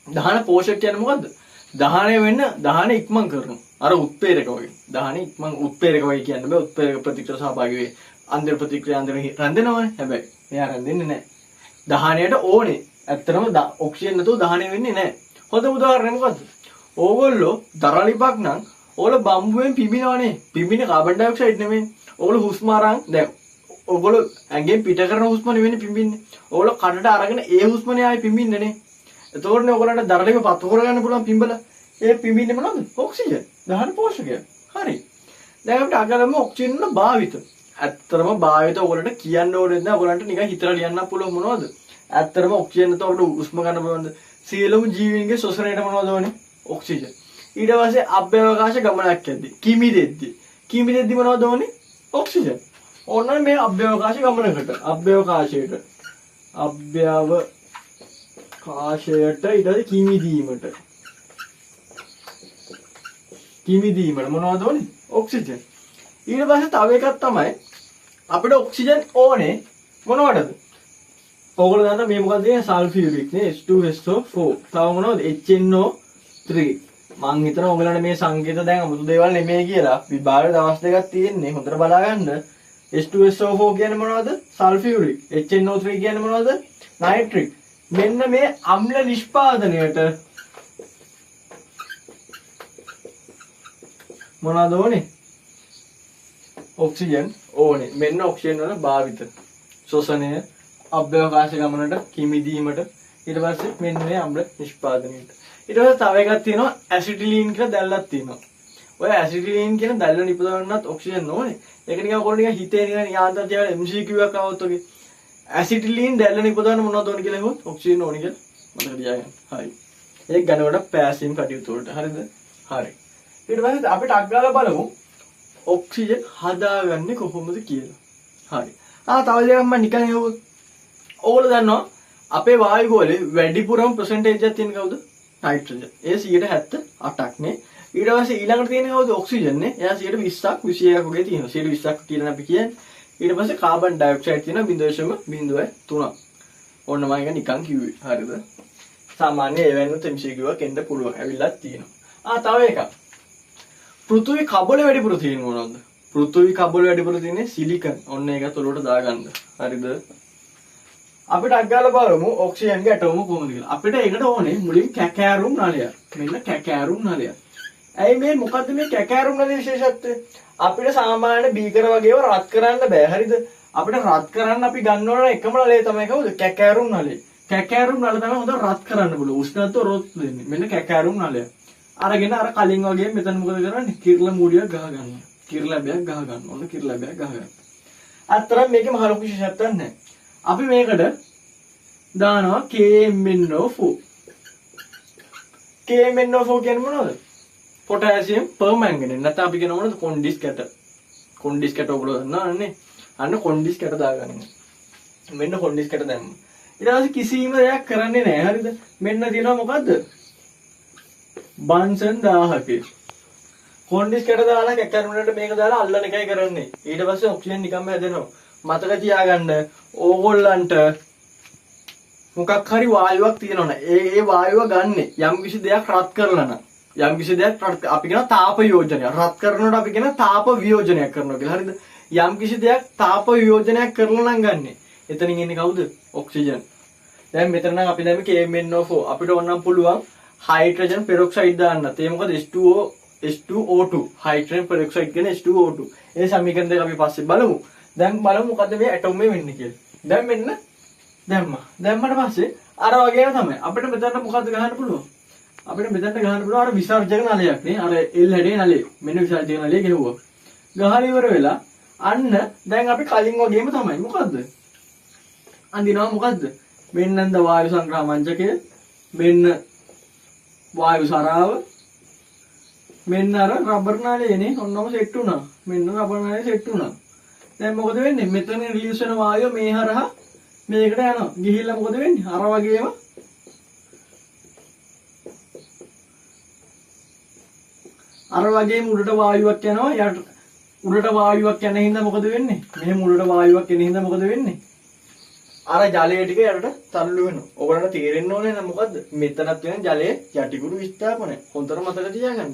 දහන පෝෂක කියන්නේ මොකද්ද? දහනය වෙන්න දහන ඉක්මන් කරනවා. අර උත්ප්‍රේරක වගේ. දහන ඉක්මන් උත්ප්‍රේරක වගේ කියන්න බෑ. උත්ප්‍රේරක ප්‍රතික්‍රියා සහභාගී වේ. අන්දර ප්‍රතික්‍රියා අන්දර රැඳෙනවනේ. හැබැයි මෙයා රැඳෙන්නේ නැහැ. දහනයට ඕනේ. ඇත්තටම ඔක්සිජන් නැතුව දහනය වෙන්නේ නැහැ. හොඳ උදාහරණයක් මොකද්ද? ඕගොල්ලෝ දරලිපක් නම් ඕගොල්ලෝ බම්බුවෙන් පිඹිනවනේ. පිඹින්නේ කාබන් ඩයොක්සයිඩ් නෙමෙයි. ඕගොල්ලෝ හුස්ම අරන් දැන් ඕගොල්ලෝ ඇඟෙන් පිට කරන හුස්ම නෙවෙයි පිඹින්නේ. ඕගොල්ලෝ කඩට අරගෙන ඒ හුස්මනේ ආයි පිඹින්නේ නේ. එතකොටනේ ඔයගලන්ට දරලිප පත්තු කරගන්න පුළුවන් පිඹලා. ඒ පිඹින්නේ මොනවද? ඔක්සිජන්. දහන පෝෂකය. හරි. දැන් අපිට අගලම ඔක්සිජන් වල භාවිත. ඇත්තටම භාවිත ඔයගලන්ට කියන්න ඕනේ නැහැ. ඔයගලන්ට නිකන් හිතලා ලියන්න පුළුවන් මොනවද? ඇත්තටම ඔක්සිජන් නැතුව අපිට හුස්ම ගන්න පුළුවන්ද? සියලුම ජීවීන්ගේ ශ්වසනයට මොනවද ඕනේ? ඔක්සිජන්. ඊට පස්සේ අභ්‍යවකාශ ගමනක් යද්දී කිමිදෙද්දී මොනවද ඕනේ? ඔක්සිජන්. ඕන මේ අභ්‍යවකාශ ගමනකට අභ්‍යවකාශයට ඊට පස්සේ කිමිදීමට මොනවද ඕනේ? ඔක්සිජන්. ඊට පස්සේ තව එකක් තමයි අපිට ඔක්සිජන් ඕනේ මොනවටද? ඔයගොල්ලෝ දන්නා මේ මොකක්ද කියන්නේ? සල්ෆියුරික් නේ H2SO4. තව මොනවද? HNO3. මං හිතනවා ඔයගලන්ට මේ සංකේත දැන් අමුතු දේවල් නෙමෙයි කියලා. විභාගයේ දවස් දෙකක් තියෙන්නේ. හොඳට බලා ගන්න. H2SO4 කියන්නේ මොනවද? සල්ෆියුරික්. HNO3 කියන්නේ මොනවද? නයිට්‍රික්. මෙන්න මේ අම්ල නිෂ්පාදනයට මොනවද ඕනේ? ඔක්සිජන් ඕනේ. මෙන්න ඔක්සිජන් වල භාවිත. ශ්වසනය, අභ්‍යවකාශ ගමනට, කිමිදීමට, ඊට පස්සේ මෙන්න මේ අම්ල නිෂ්පාදනයට. ඊට පස්සේ තව එකක් තියෙනවා ඇසිටිලීන් කියලා දැල්ලක් තියෙනවා. ඔය ඇසිටිලීන් කියන දැල්ල නිපදවන්නත් ඔක්සිජන් ඕනේ. ඒක නිකන් ඔයගොල්ලෝ නිකන් හිතේ නිකන් යාන්තම් තියාගෙන MCQ එකක් આવොත් ඔගේ ඇසිටිලීන් දැල්ල නිපදවන්න මොනවද ඕනේ කියලා හෙවොත් ඔක්සිජන් ඕනේ කියලා මතක තියාගන්න. හරි. ඒක ගණනකට පෑසීම් කටයුතු වලට. හරිද? හරි. ඊට පස්සේ අපිට අග්ගාලා බලමු ඔක්සිජන් හදාගන්නේ කොහොමද කියලා. හරි. තව දෙයක් මම නිකන් හෙවොත් ඕගොල්ලෝ දන්නවා අපේ වායු ගෝලේ වැඩිපුරම percentage එකක් තියෙන කවුද? නයිට්‍රජන්. ඒ 78ක් නේ. ඊට පස්සේ ඊළඟට තියෙන කවුද? ඔක්සිජන් නේ. එයා 20ක් 21ක් වගේ තියෙනවා. 20ක් කියලා අපි කියන්නේ. ඊට පස්සේ කාබන් ඩයොක්සයිඩ් තියෙනවා 0.03. ඕන්න මම එක නිකන් කිව්වේ. හරිද? සාමාන්‍ය ඒ වෙනුත් MCQ එකක් එන්න පුළුවන්. ඇවිල්ලා තියෙනවා. තව එකක්. පෘථිවි කබල වැඩිපුර තියෙන මොනවද? පෘථිවි කබල වැඩිපුර තියෙන්නේ සිලිකන්. ඔන්න ඒක තොලට දාගන්න. හරිද? අපිට අග්ගාලා බලමු ඔක්සිජන්ගේ ඇටෝම කොහොමද කියලා. අපිට ඒකට ඕනේ මුලින් කැකෑරුම් නලය. මෙන්න කැකෑරුම් නලය. ඇයි මේ මොකද්ද මේ කැකෑරුම් නලයේ විශේෂත්වය? අපිට සාමාන්‍ය බීකර වගේව රත් කරන්න බෑ. හරිද? අපිට රත් කරන්න අපි ගන්න ඕන එකම නලය තමයි කවුද? කැකෑරුම් නලය. කැකෑරුම් නල තමයි හොඳ රත් කරන්න පුළුවන්. උෂ්ණත්ව රොත් දෙන්නේ. මෙන්න කැකෑරුම් නලය. අරගෙන අර කලින් වගේ මෙතන මොකද කරන්නේ? කිරල මූඩියක් ගහ ගන්නවා. කිරලැබයක් ගහ ගන්න ඕන. කිරලැබයක් ගහ ගන්න. අතරම මේකේ මහ ලොකු විශේෂත්වයක් නැහැ. අපි මේකට දානවා KMnO4. KMnO4 කියන්නේ මොනවද? පොටෑසියම් පර්මැංගනේට්. නැත්නම් අපි කියන මොනවද? කොන්ඩිස් කැට. කොන්ඩිස් කැට ඔයගොල්ලෝ දන්නවනේ. අන්න කොන්ඩිස් කැට දාගන්න. මෙන්න කොන්ඩිස් කැට දැම්ම. ඊට පස්සේ කිසිම දෙයක් කරන්නේ නැහැ. හරිද? මෙන්න තියෙනවා මොකද්ද? බන්සන් 1000ක. කොන්ඩිස් කැට දාලා කැකරුණට මේක දාලා අල්ලන එකයි කරන්නේ. ඊට පස්සේ ඔක්සිජන් නිකම්ම හැදෙනවා. මතක තියාගන්න ඕගොල්ලන්ට මොකක් හරි වායුවක් තියෙනවනේ. ඒ වායුව ගන්න යම් කිසි දෙයක් රත් කරලා නම් යම් කිසි දෙයක් අපි කියන තාප වියෝජනය. රත් කරනකොට අපි කියන තාප වියෝජනයක් කරනවා කියලා. හරිද? යම් කිසි දෙයක් තාප වියෝජනයක් කරලා නම් ගන්න. එතනින් එන්නේ කවුද? ඔක්සිජන්. දැන් මෙතන නම් අපි දැම්මේ KMnO4. අපිට ඕනනම් පුළුවන් හයිඩ්‍රජන් පෙරොක්සයිඩ් දාන්නත්. ඒ මොකද H2O H2O2 හයිඩ්‍රජන් පෙරොක්සයිඩ් කියන H2O2 ඒ සමීකරණ දෙක අපි පස්සේ බලමු. දැන් බලමු මොකද්ද මේ ඇටෝම් එකේ වෙන්නේ කියලා. දැන් මෙන්න දැම්මට පස්සේ අර වගේම තමයි අපිට මෙතන මොකද්ද ගහන්න පුළුවන්? අපිට මෙතන ගහන්න පුළුවන් අර විසර්ජක නලයක් නේ. අර L හැඩේ නලය. මෙන්න විසර්ජක නලය ගෙනුවා. ගහලා ඉවර වෙලා අන්න දැන් අපි කලින් වගේම තමයි. මොකද්ද? අඳිනවා මොකද්ද? මෙන්නන්ද වායු සංග්‍රහ මංචකය. මෙන්න වායු සරාව. මෙන්න අර රබර් නාලයනේ ඔන්නම සෙට් වුණා. මෙන්න රබර් නාලය සෙට් වුණා. දැන් මොකද වෙන්නේ? මෙතන රිලීස් වෙන වායුව මේ හරහා මේකට යනවා. ගිහිල්ලා මොකද වෙන්නේ? අර වගේම උඩට වායුවක් යනවා. යට උඩට වායුවක් යන හින්දා මොකද වෙන්නේ? මෙහෙම උඩට වායුවක් එන හින්දා මොකද වෙන්නේ? අර ජලය ටික යටට තල්ලු වෙනවා. ඔයගොල්ලන්ට තේරෙන්න ඕනේ නේද මොකද්ද? මෙතනත් වෙන ජලයේ යටිකුරු විස්ථාපනය. හොඳට මතක තියාගන්න.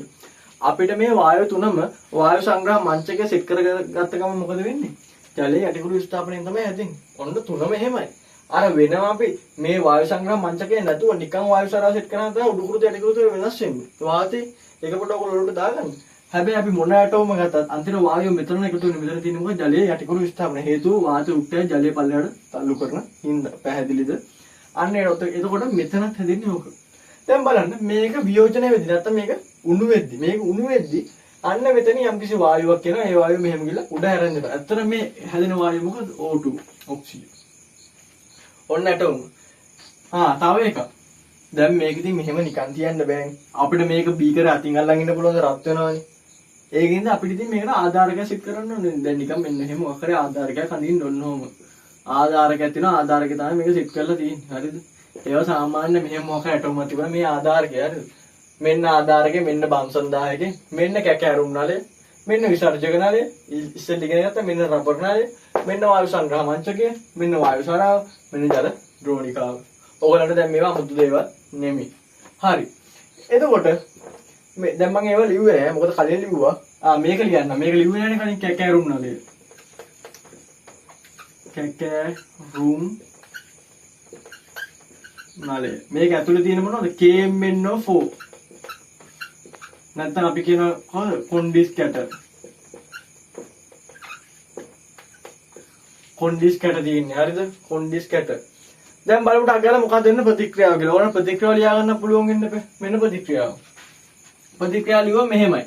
අපිට මේ වායු තුනම වායු සංග්‍රහ මංචකයේ සෙට් කරගත්ත ගමන් මොකද වෙන්නේ? ජලයේ යටිකුරු විස්ථාපනයෙන් තමයි හැදෙන්නේ. ඔන්න තුනම එහෙමයි. අර වෙනවා අපි මේ වායු සංග්‍රහ මංචකයේ නැතුව නිකන් වායු සරාව සෙට් කරනවා තමයි උඩුකුරු යටිකුරු වෙනස් වෙන්නේ. වාතේ ඒක පොඩ්ඩක් ඔයගොල්ලෝ දාගන්න. හැබැයි අපි මොන ඇටෝම ගත්තත් අන්තිම වායුව මෙතන එකතු වෙන මෙතන තියෙන මොකද ජලයේ යටිකුරු විස්ථාපනය හේතුව වාත උට්ටය ජලයේ පල්ලයට තල්ලු කරන හින්දා. පැහැදිලිද? අන්න එතකොට මෙතනත් හැදෙන්නේ ඕක. දැන් බලන්න මේක වියෝජනය වෙද්දි නැත්නම් මේක උණු වෙද්දි මේක උණු වෙද්දි අන්න මෙතන යම්කිසි වායුවක් එනවා. ඒ වායුව මෙහෙම ගිහලා උඩ හැරෙන්න බෑ. ඇත්තට මේ හැදෙන වායුව මොකද? O2 oxygen. ඔන්න ඇටෝම. තව එකක්. දැන් මේක ඉතින් මෙහෙම නිකන් තියන්න බෑනේ. අපිට මේක බීකර අතින් අල්ලන් ඉන්න පුළුවන් රත් වෙනවානේ. ඒකින්ද අපිට ඉතින් මේකට ආධාරකයක් සෙට් කරන්න ඕනේ. දැන් නිකන් මෙන්න එහෙම අකරේ ආධාරකයක් අඳින්න ඕන ඕම. ආධාරකයක් තියෙනවා. ආධාරකේ තමයි මේක සෙට් කරලා තියෙන්නේ. හරිද? ඒවා සාමාන්‍ය මෙහෙම මොකක් ඇටෝම තිබුණා මේ ආධාරකය. හරිද? මෙන්න ආධාරකේ මෙන්න බම්සන් 1000කේ මෙන්න කැකෑරුම් නලය මෙන්න විසර්ජක නලය ඉස්සෙල්ලා ඉගෙන ගත්තා මෙන්න රබර් නලය මෙන්න වායු සංග්‍රහ මංචකය මෙන්න වායු සරාව මෙන්න ජල ද්‍රෝණිකාව. ඔයගලන්ට දැන් මේවා අමුතු දේවල් නෙමෙයි. හරි. එතකොට දැන් මම ඒවා ලිව්වේ නෑ. මොකද කලින් ලිව්වා. මේක ලියන්න. මේක ලිව්වේ නෑනේ කලින් කැකෑරුම් නලය. කැකෑරුම් නලය. මේක ඇතුලේ තියෙන මොනවද? KMnO4. නැත්නම් අපි කියන කොන්ඩිස් කැටර්. කොන්ඩිස් කැටර් තියෙන්නේ. හරිද? කොන්ඩිස් කැටර්. දැන් බලමු ටක් ගාලා මොකක්ද වෙන ප්‍රතික්‍රියාව කියලා. ඕන ප්‍රතික්‍රියාව ලියා ගන්න පුළුවන් වෙන්න බෑ. මෙන්න ප්‍රතික්‍රියාව. ප්‍රතික්‍රියාව ලියුවා මෙහෙමයි.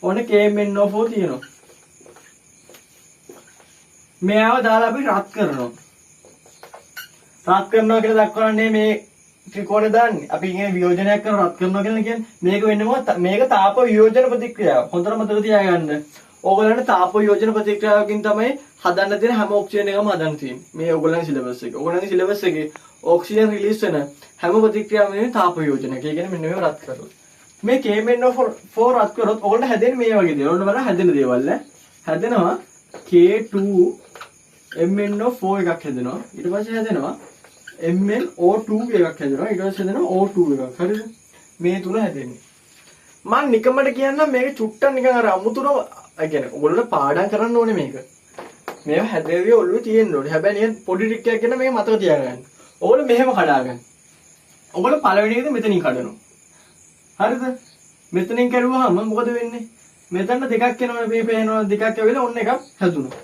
ඕන KMnO4 තියෙනවා. මෙයාව දාලා අපි රත් කරනවා. රත් කරනවා කියලා දක්වන්නේ මේ ත්‍රිකෝණය දාන්නේ. අපි ඉන්නේ වියෝජනයක් කරන රත් කරනවා කියලා කියන්නේ. මේක වෙන්නේ මොකක්ද? මේක තාප වියෝජන ප්‍රතික්‍රියාව. හොඳට මතක තියාගන්න. ඕගොල්ලන්ට තාප වියෝජන ප්‍රතික්‍රියාවකින් තමයි හදන්න තියෙන හැම ඔක්සිජන් එකම හදන්න තියෙන්නේ. මේ ඕගොල්ලන්ගේ සිලබස් එක. ඕගොල්ලන්ගේ සිලබස් එකේ ඔක්සිජන් රිලීස් වෙන හැම ප්‍රතික්‍රියාවම වෙන්නේ තාප වියෝජනයක්. ඒ කියන්නේ මෙන්න මේව රත් කරලා. මේ KMnO4 රත් කරොත් ඕගොල්ලන්ට හැදෙන්නේ මේ වගේ දේවල්. ඕගොල්ලන්ට බලන්න හැදෙන දේවල් ඈ. හැදෙනවා K2MnO4 එකක් හැදෙනවා. ඊට පස්සේ හැදෙනවා MnO2 එකක් හැදෙනවා. ඊට පස්සේ හැදෙනවා O2 එකක්. හරිද? මේ තුන හැදෙන්නේ. මම නිකමට කියන්නම් මේක චුට්ටක් නිකන් අර අමුතුන ඒ කියන්නේ ඔයගොල්ලෝ පාඩම් කරන්න ඕනේ මේක. මේව හැදෙවිය ඔළුවේ තියෙන්න ඕනේ. හැබැයි නිකන් පොඩි ට්‍රික් එකක් කියන මේක මතක තියාගන්න. ඔයගොල්ලෝ මෙහෙම කඩාගන්න. ඔයගොල්ලෝ පළවෙනි එකද මෙතනින් කඩනවා. හරිද? මෙතනින් කරුවාම මොකද වෙන්නේ? මෙතන දෙකක් එනවා මේ පේනවා දෙකක් ඇවිල්ලා ඔන්න එකක් හැදුණා.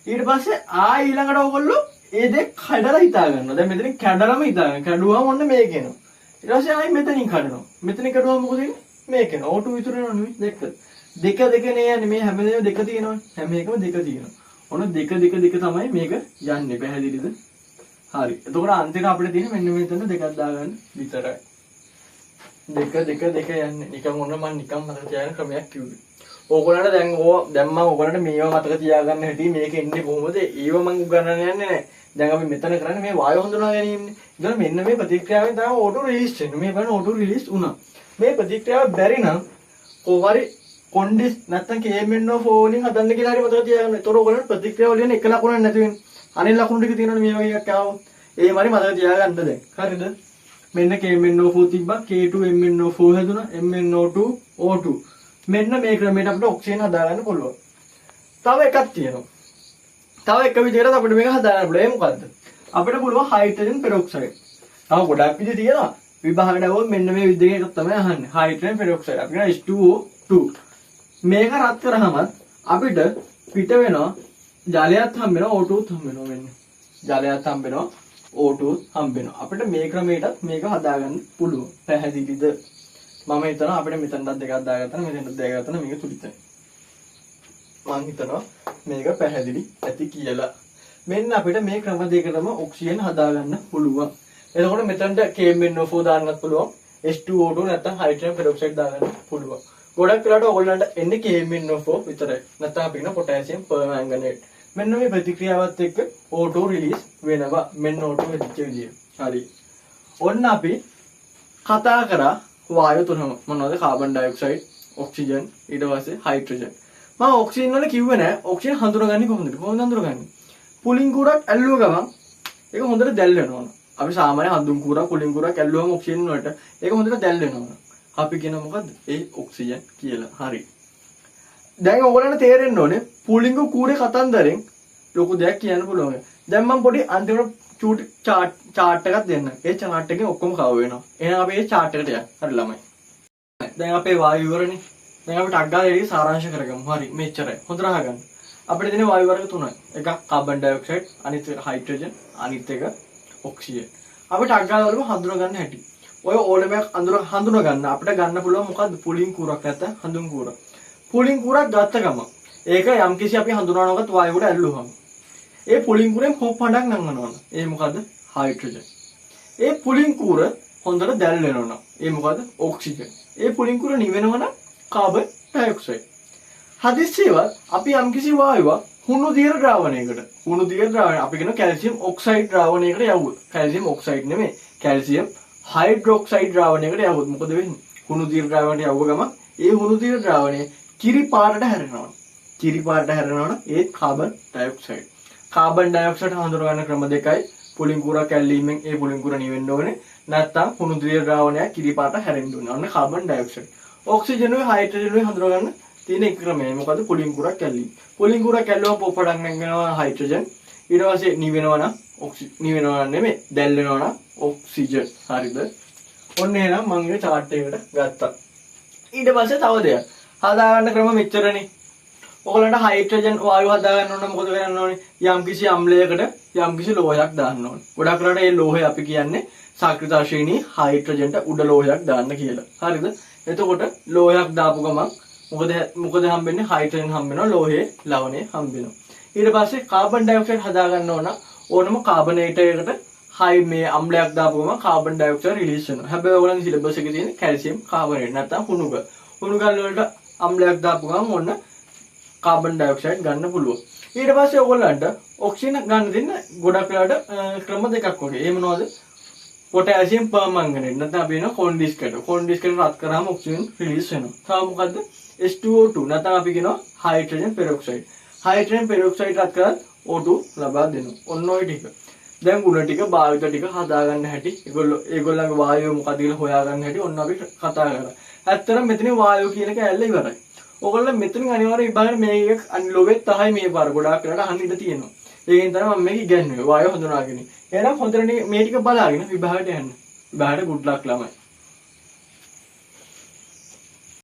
ඊට පස්සේ ආයි ඊළඟට ඔයගොල්ලෝ ඒ දෙක කඩලා හිතා ගන්නවා. දැන් මෙතනින් කැඩලම හිතා ගන්න. කැඩුවාම ඔන්න මේක එනවා. ඊට පස්සේ ආයි මෙතනින් කඩනවා. මෙතනින් කඩුවාම මොකද වෙන්නේ? මේක එනවා. O2 විතර එනවා නෙමෙයි දෙක. දෙක නේ යන්නේ. මේ හැමදේම දෙක තියෙනවා. හැම එකම දෙක තියෙනවා. ඔන්න දෙක තමයි මේක යන්නේ. පැහැදිලිද? හරි. එතකොට අන්තිමට අපිට තියෙන මෙන්න මෙතන දෙකක් දාගන්න විතරයි. දෙක යන්නේ. නිකන් ඔන්න මම නිකන් මතක තියාගන්න ක්‍රමයක් කිව්වේ. ඕගොල්ලන්ට දැන් මම ඕගොල්ලන්ට මේවා මතක තියාගන්න හැටි මේක එන්නේ කොහොමද? ඒව මම උගන්වන්න යන්නේ නැහැ. දැන් අපි මෙතන කරන්නේ මේ වායු හඳුනා ගැනීමනේ. ඉතින් මෙන්න මේ ප්‍රතික්‍රියාවෙන් තමයි O2 රිලීස් වෙන්නේ. මේ බලන්න O2 රිලීස් වුණා. මේ ප්‍රතික්‍රියාව බැරි නම් කොහොමරි කොන්ඩිස් නැත්තම් KMnO4 වලින් හදන්න කියලා හරි මතක තියාගන්න. ඒතකොට ඔයගොල්ලෝ ප්‍රතික්‍රියාව වලින් එක ලකුණක් නැති වෙන්නේ. අනිත් ලකුණු ටික තියෙනවනේ මේ වගේ එකක් ආවොත්. ඒ මාරි මතක තියාගන්න දැන්. හරිද? මෙන්න KMnO4 තිබ්බා. K2MnO4 හැදුනා. MnO2 O2. මෙන්න මේ ක්‍රමයට අපිට ඔක්සිජන් හදාගන්න පුළුවන්. තව එකක් තියෙනවා. තව එක විදිහකට අපිට මේක හදාගන්න පුළුවන්. ඒ මොකද්ද? අපිට පුළුවන් හයිඩ්‍රජන් පෙරොක්සයිඩ්. තව ගොඩක් විදි තියෙනවා. විභාගයට આવොත් මෙන්න මේ විදිහට එකක් තමයි අහන්නේ. Hydrogen peroxide. අපි කියන H2O 2. මේක රත් කරාම අපිට පිට වෙනවා ජලයත් හම්බ වෙනවා O2ත් හම්බ වෙනවා මෙන්න. ජලයත් හම්බ වෙනවා O2ත් හම්බ වෙනවා. අපිට මේ ක්‍රමයටත් මේක හදාගන්න පුළුවන්. පැහැදිලිද? මම හිතනවා අපිට මෙතනට දෙකක් දාගත්තා නම් මෙතනට දෙකක් ගත්තා නම් මේක තුලිතයි. මම හිතනවා මේක පැහැදිලි ඇති කියලා. මෙන්න අපිට මේ ක්‍රම දෙකටම ඔක්සිජන් හදාගන්න පුළුවන්. එතකොට මෙතනට KMnO4 දාන්නත් පුළුවන්. H2O2 නැත්නම් හයිඩ්‍රජන් පෙරොක්සයිඩ් දාගන්න පුළුවන්. ගොඩක් වෙලාවට ඔයගොල්ලන්ට එන්නේ KMnO4 විතරයි. නැත්නම් අපි කියන පොටෑසියම් පර්මැංගනේට්. මෙන්න මේ ප්‍රතික්‍රියාවත් එක්ක O2 රිලීස් වෙනවා. මෙන්න O2 වෙච්ච විදිය. හරි. ඔන්න අපි කතා කරා වායු තුනම. මොනවද? කාබන් ඩයොක්සයිඩ්, ඔක්සිජන්, ඊට පස්සේ හයිඩ්‍රජන්. මම ඔක්සිජන් වල කිව්වේ නෑ. ඔක්සිජන් හඳුනගන්නේ කොහොමද? කොහොමද හඳුනගන්නේ? පුලින් කුරක් ඇල්ලුව ගමන් ඒක හොඳට දැල් වෙනවා. අපි සාමාන්‍ය හඳුන් කුරක් පුලින් කුරක් ඇල්ලුවම ඔක්සිජන් වලට ඒක හොඳට දැල් වෙනවා. අපි කියන මොකද්ද? ඒ ඔක්සිජන් කියලා. හරි. දැන් ඔයගොල්ලන්ට තේරෙන්න ඕනේ පුලින් කුරේ කතන්දරෙන් ලොකු දෙයක් කියන්න පුළුවන්. දැන් මම පොඩි අන්තිමට චූටි chart එකක් දෙන්න. ඒ chart එකෙන් ඔක්කොම කව වෙනවා. එහෙනම් අපි ඒ chart එකට යන්න. හරි ළමයි. දැන් අපේ වායු විවරණේ. දැන් අපි ටක් ගාලා ඒක සාරාංශ කරගමු. හරි. මෙච්චරයි. හොඳට අහගන්න. අපිට දෙන වායු වර්ග තුනයි. එකක් කාබන් ඩයොක්සයිඩ්, අනිත් එක හයිඩ්‍රජන්, අනිත් එක ඔක්සිජන්. අපිට ටක් ගාලා වලම හඳුනා ගන්න හැටි. ඔය ඕලමයක් හඳුනා ගන්න අපිට ගන්න පුළුවන් මොකද්ද? පුලින් කුරක් නැත්නම් හඳුන් කුරක්. පුලින් කුරක් ගත්ත ගම ඒක යම්කිසි අපි හඳුනානවගත් වායුවට ඇල්ලුවම ඒ පුලින් කුරෙන් පොප් හඬක් නංවනවා. ඒ මොකද්ද? හයිඩ්‍රජන්. ඒ පුලින් කුර හොඳට දැල් වෙනවා. ඒ මොකද්ද? ඔක්සිජන්. ඒ පුලින් කුර නිවෙනවා නම් කාබන් ඩයොක්සයිඩ්. හදිස්සියවත් අපි යම්කිසි වායුවක් හුණු දියර ද්‍රාවණයකට අපි කියන කැල්සියම් ඔක්සයිඩ් ද්‍රාවණයකට යවුවොත් කැල්සියම් ඔක්සයිඩ් නෙමෙයි කැල්සියම් හයිඩ්‍රොක්සයිඩ් ද්‍රාවණයකට යවුවොත් මොකද වෙන්නේ? හුණු දියර ද්‍රාවණයට යවුව ගමන් ඒ හුණු දියර ද්‍රාවණය කිරි පාටට හැරෙනවා. කිරි පාටට හැරෙනවනම් ඒත් කාබන් ඩයොක්සයිඩ්. කාබන් ඩයොක්සයිඩ් හඳුනා ගන්න ක්‍රම දෙකයි. පුලින් කුරක් ඇල්ලීමෙන් ඒ පුලින් කුර නිවෙන්න ඕනේ. නැත්නම් හුණු දියර ද්‍රාවණය කිරි පාටට හැරෙන්න ඕනේ. අන්න කාබන් ඩයොක්සයිඩ්. ඔක්සිජන් උයි හයිඩ්‍රජන් උයි හඳුනා ගන්න තියෙන එක ක්‍රමය මොකද? පුලින් කුරක් ඇල්ලීම. පුලින් කුරක් ඇල්ලුවම පොප්පඩක් නැගෙනවා හයිඩ්‍රජන්. ඊට පස්සේ නිවෙනවා නම් නිවෙනවා නෙමෙයි දැල් වෙනවා නම් ඔක්සිජන්. හරිද? ඔන්න එහෙනම් මම මේ chart එකකට ගත්තා. ඊට පස්සේ තව දෙයක්. හදාගන්න ක්‍රම මෙච්චරනේ. ඔයගලන්ට හයිඩ්‍රජන් වායුව හදාගන්න ඕන මොකද කරන්න ඕනේ? යම්කිසි අම්ලයකට යම්කිසි ලෝහයක් දාන්න ඕනේ. ගොඩක් වෙලාවට මේ ලෝහය අපි කියන්නේ සාක්‍රිතා ශ්‍රේණී හයිඩ්‍රජන්ට උඩ ලෝහයක් දාන්න කියලා. හරිද? එතකොට ලෝහයක් දාපු ගමන් මොකද හම්බෙන්නේ? හයිඩ්‍රජන් හම්බෙනවා, ලෝහයේ ලවණය හම්බෙනවා. ඊට පස්සේ කාබන් ඩයොක්සයිඩ් හදාගන්න ඕනම කාබනේටයකට මේ අම්ලයක් දාපු ගමන් කාබන් ඩයොක්සයිඩ් රිලීස් වෙනවා. හැබැයි ඔයගොල්ලන්ගේ සිලබස් එකේ තියෙන කැල්සියම් කාබනේට් නැත්නම් හුණුග. හුණුගල් වලට අම්ලයක් දාපු ගමන් ඔන්න කාබන් ඩයොක්සයිඩ් ගන්න පුළුවන්. ඊට පස්සේ ඔයගොල්ලන්ට ඔක්සිජන් ගන්න දෙන්න ගොඩක් වෙලාවට ක්‍රම දෙකක් වගේ. ඒ මොනවද? පොටෑසියම් පර්මැංගනේට් නැත්නම් අපි කියන කොන්ඩිස්කේටර්. කොන්ඩිස්කේටර් රත් කරාම ඔක්සිජන් රිලීස් වෙනවා. තව මොකද්ද? H2O2 නැත්නම් අපි කියනවා හයිඩ්‍රජන් පෙරොක්සයිඩ්. හයිඩ්‍රජන් පෙරොක්සයිඩ් රත් කරත් O2 ලබා දෙනවා. ඔන්න ඔය ටික. දැන් ගුණ ටික භාවිත ටික හදාගන්න හැටි ඒගොල්ලන්ගේ වායුව මොකද කියලා හොයාගන්න හැටි ඔන්න අපි කතා කරා. ඇත්තටම මෙතන වායුව කියන එක ඇල්ල ඉවරයි. ඔයගොල්ලෝ මෙතනින් අනිවාර්යයෙන් ඉබාගෙන මේක ලොවෙත් තමයි මේ පාර ගොඩාක් වෙලාට අහන්න ඉඩ තියෙනවා. ඒකෙන් තමයි මම මේක ඉගෙනුවේ වායුව හඳුනාගෙන. එහෙනම් හොඳට මේ ටික බලාගෙන විභාගයට යන්න. විභාගයට good luck ළමයි.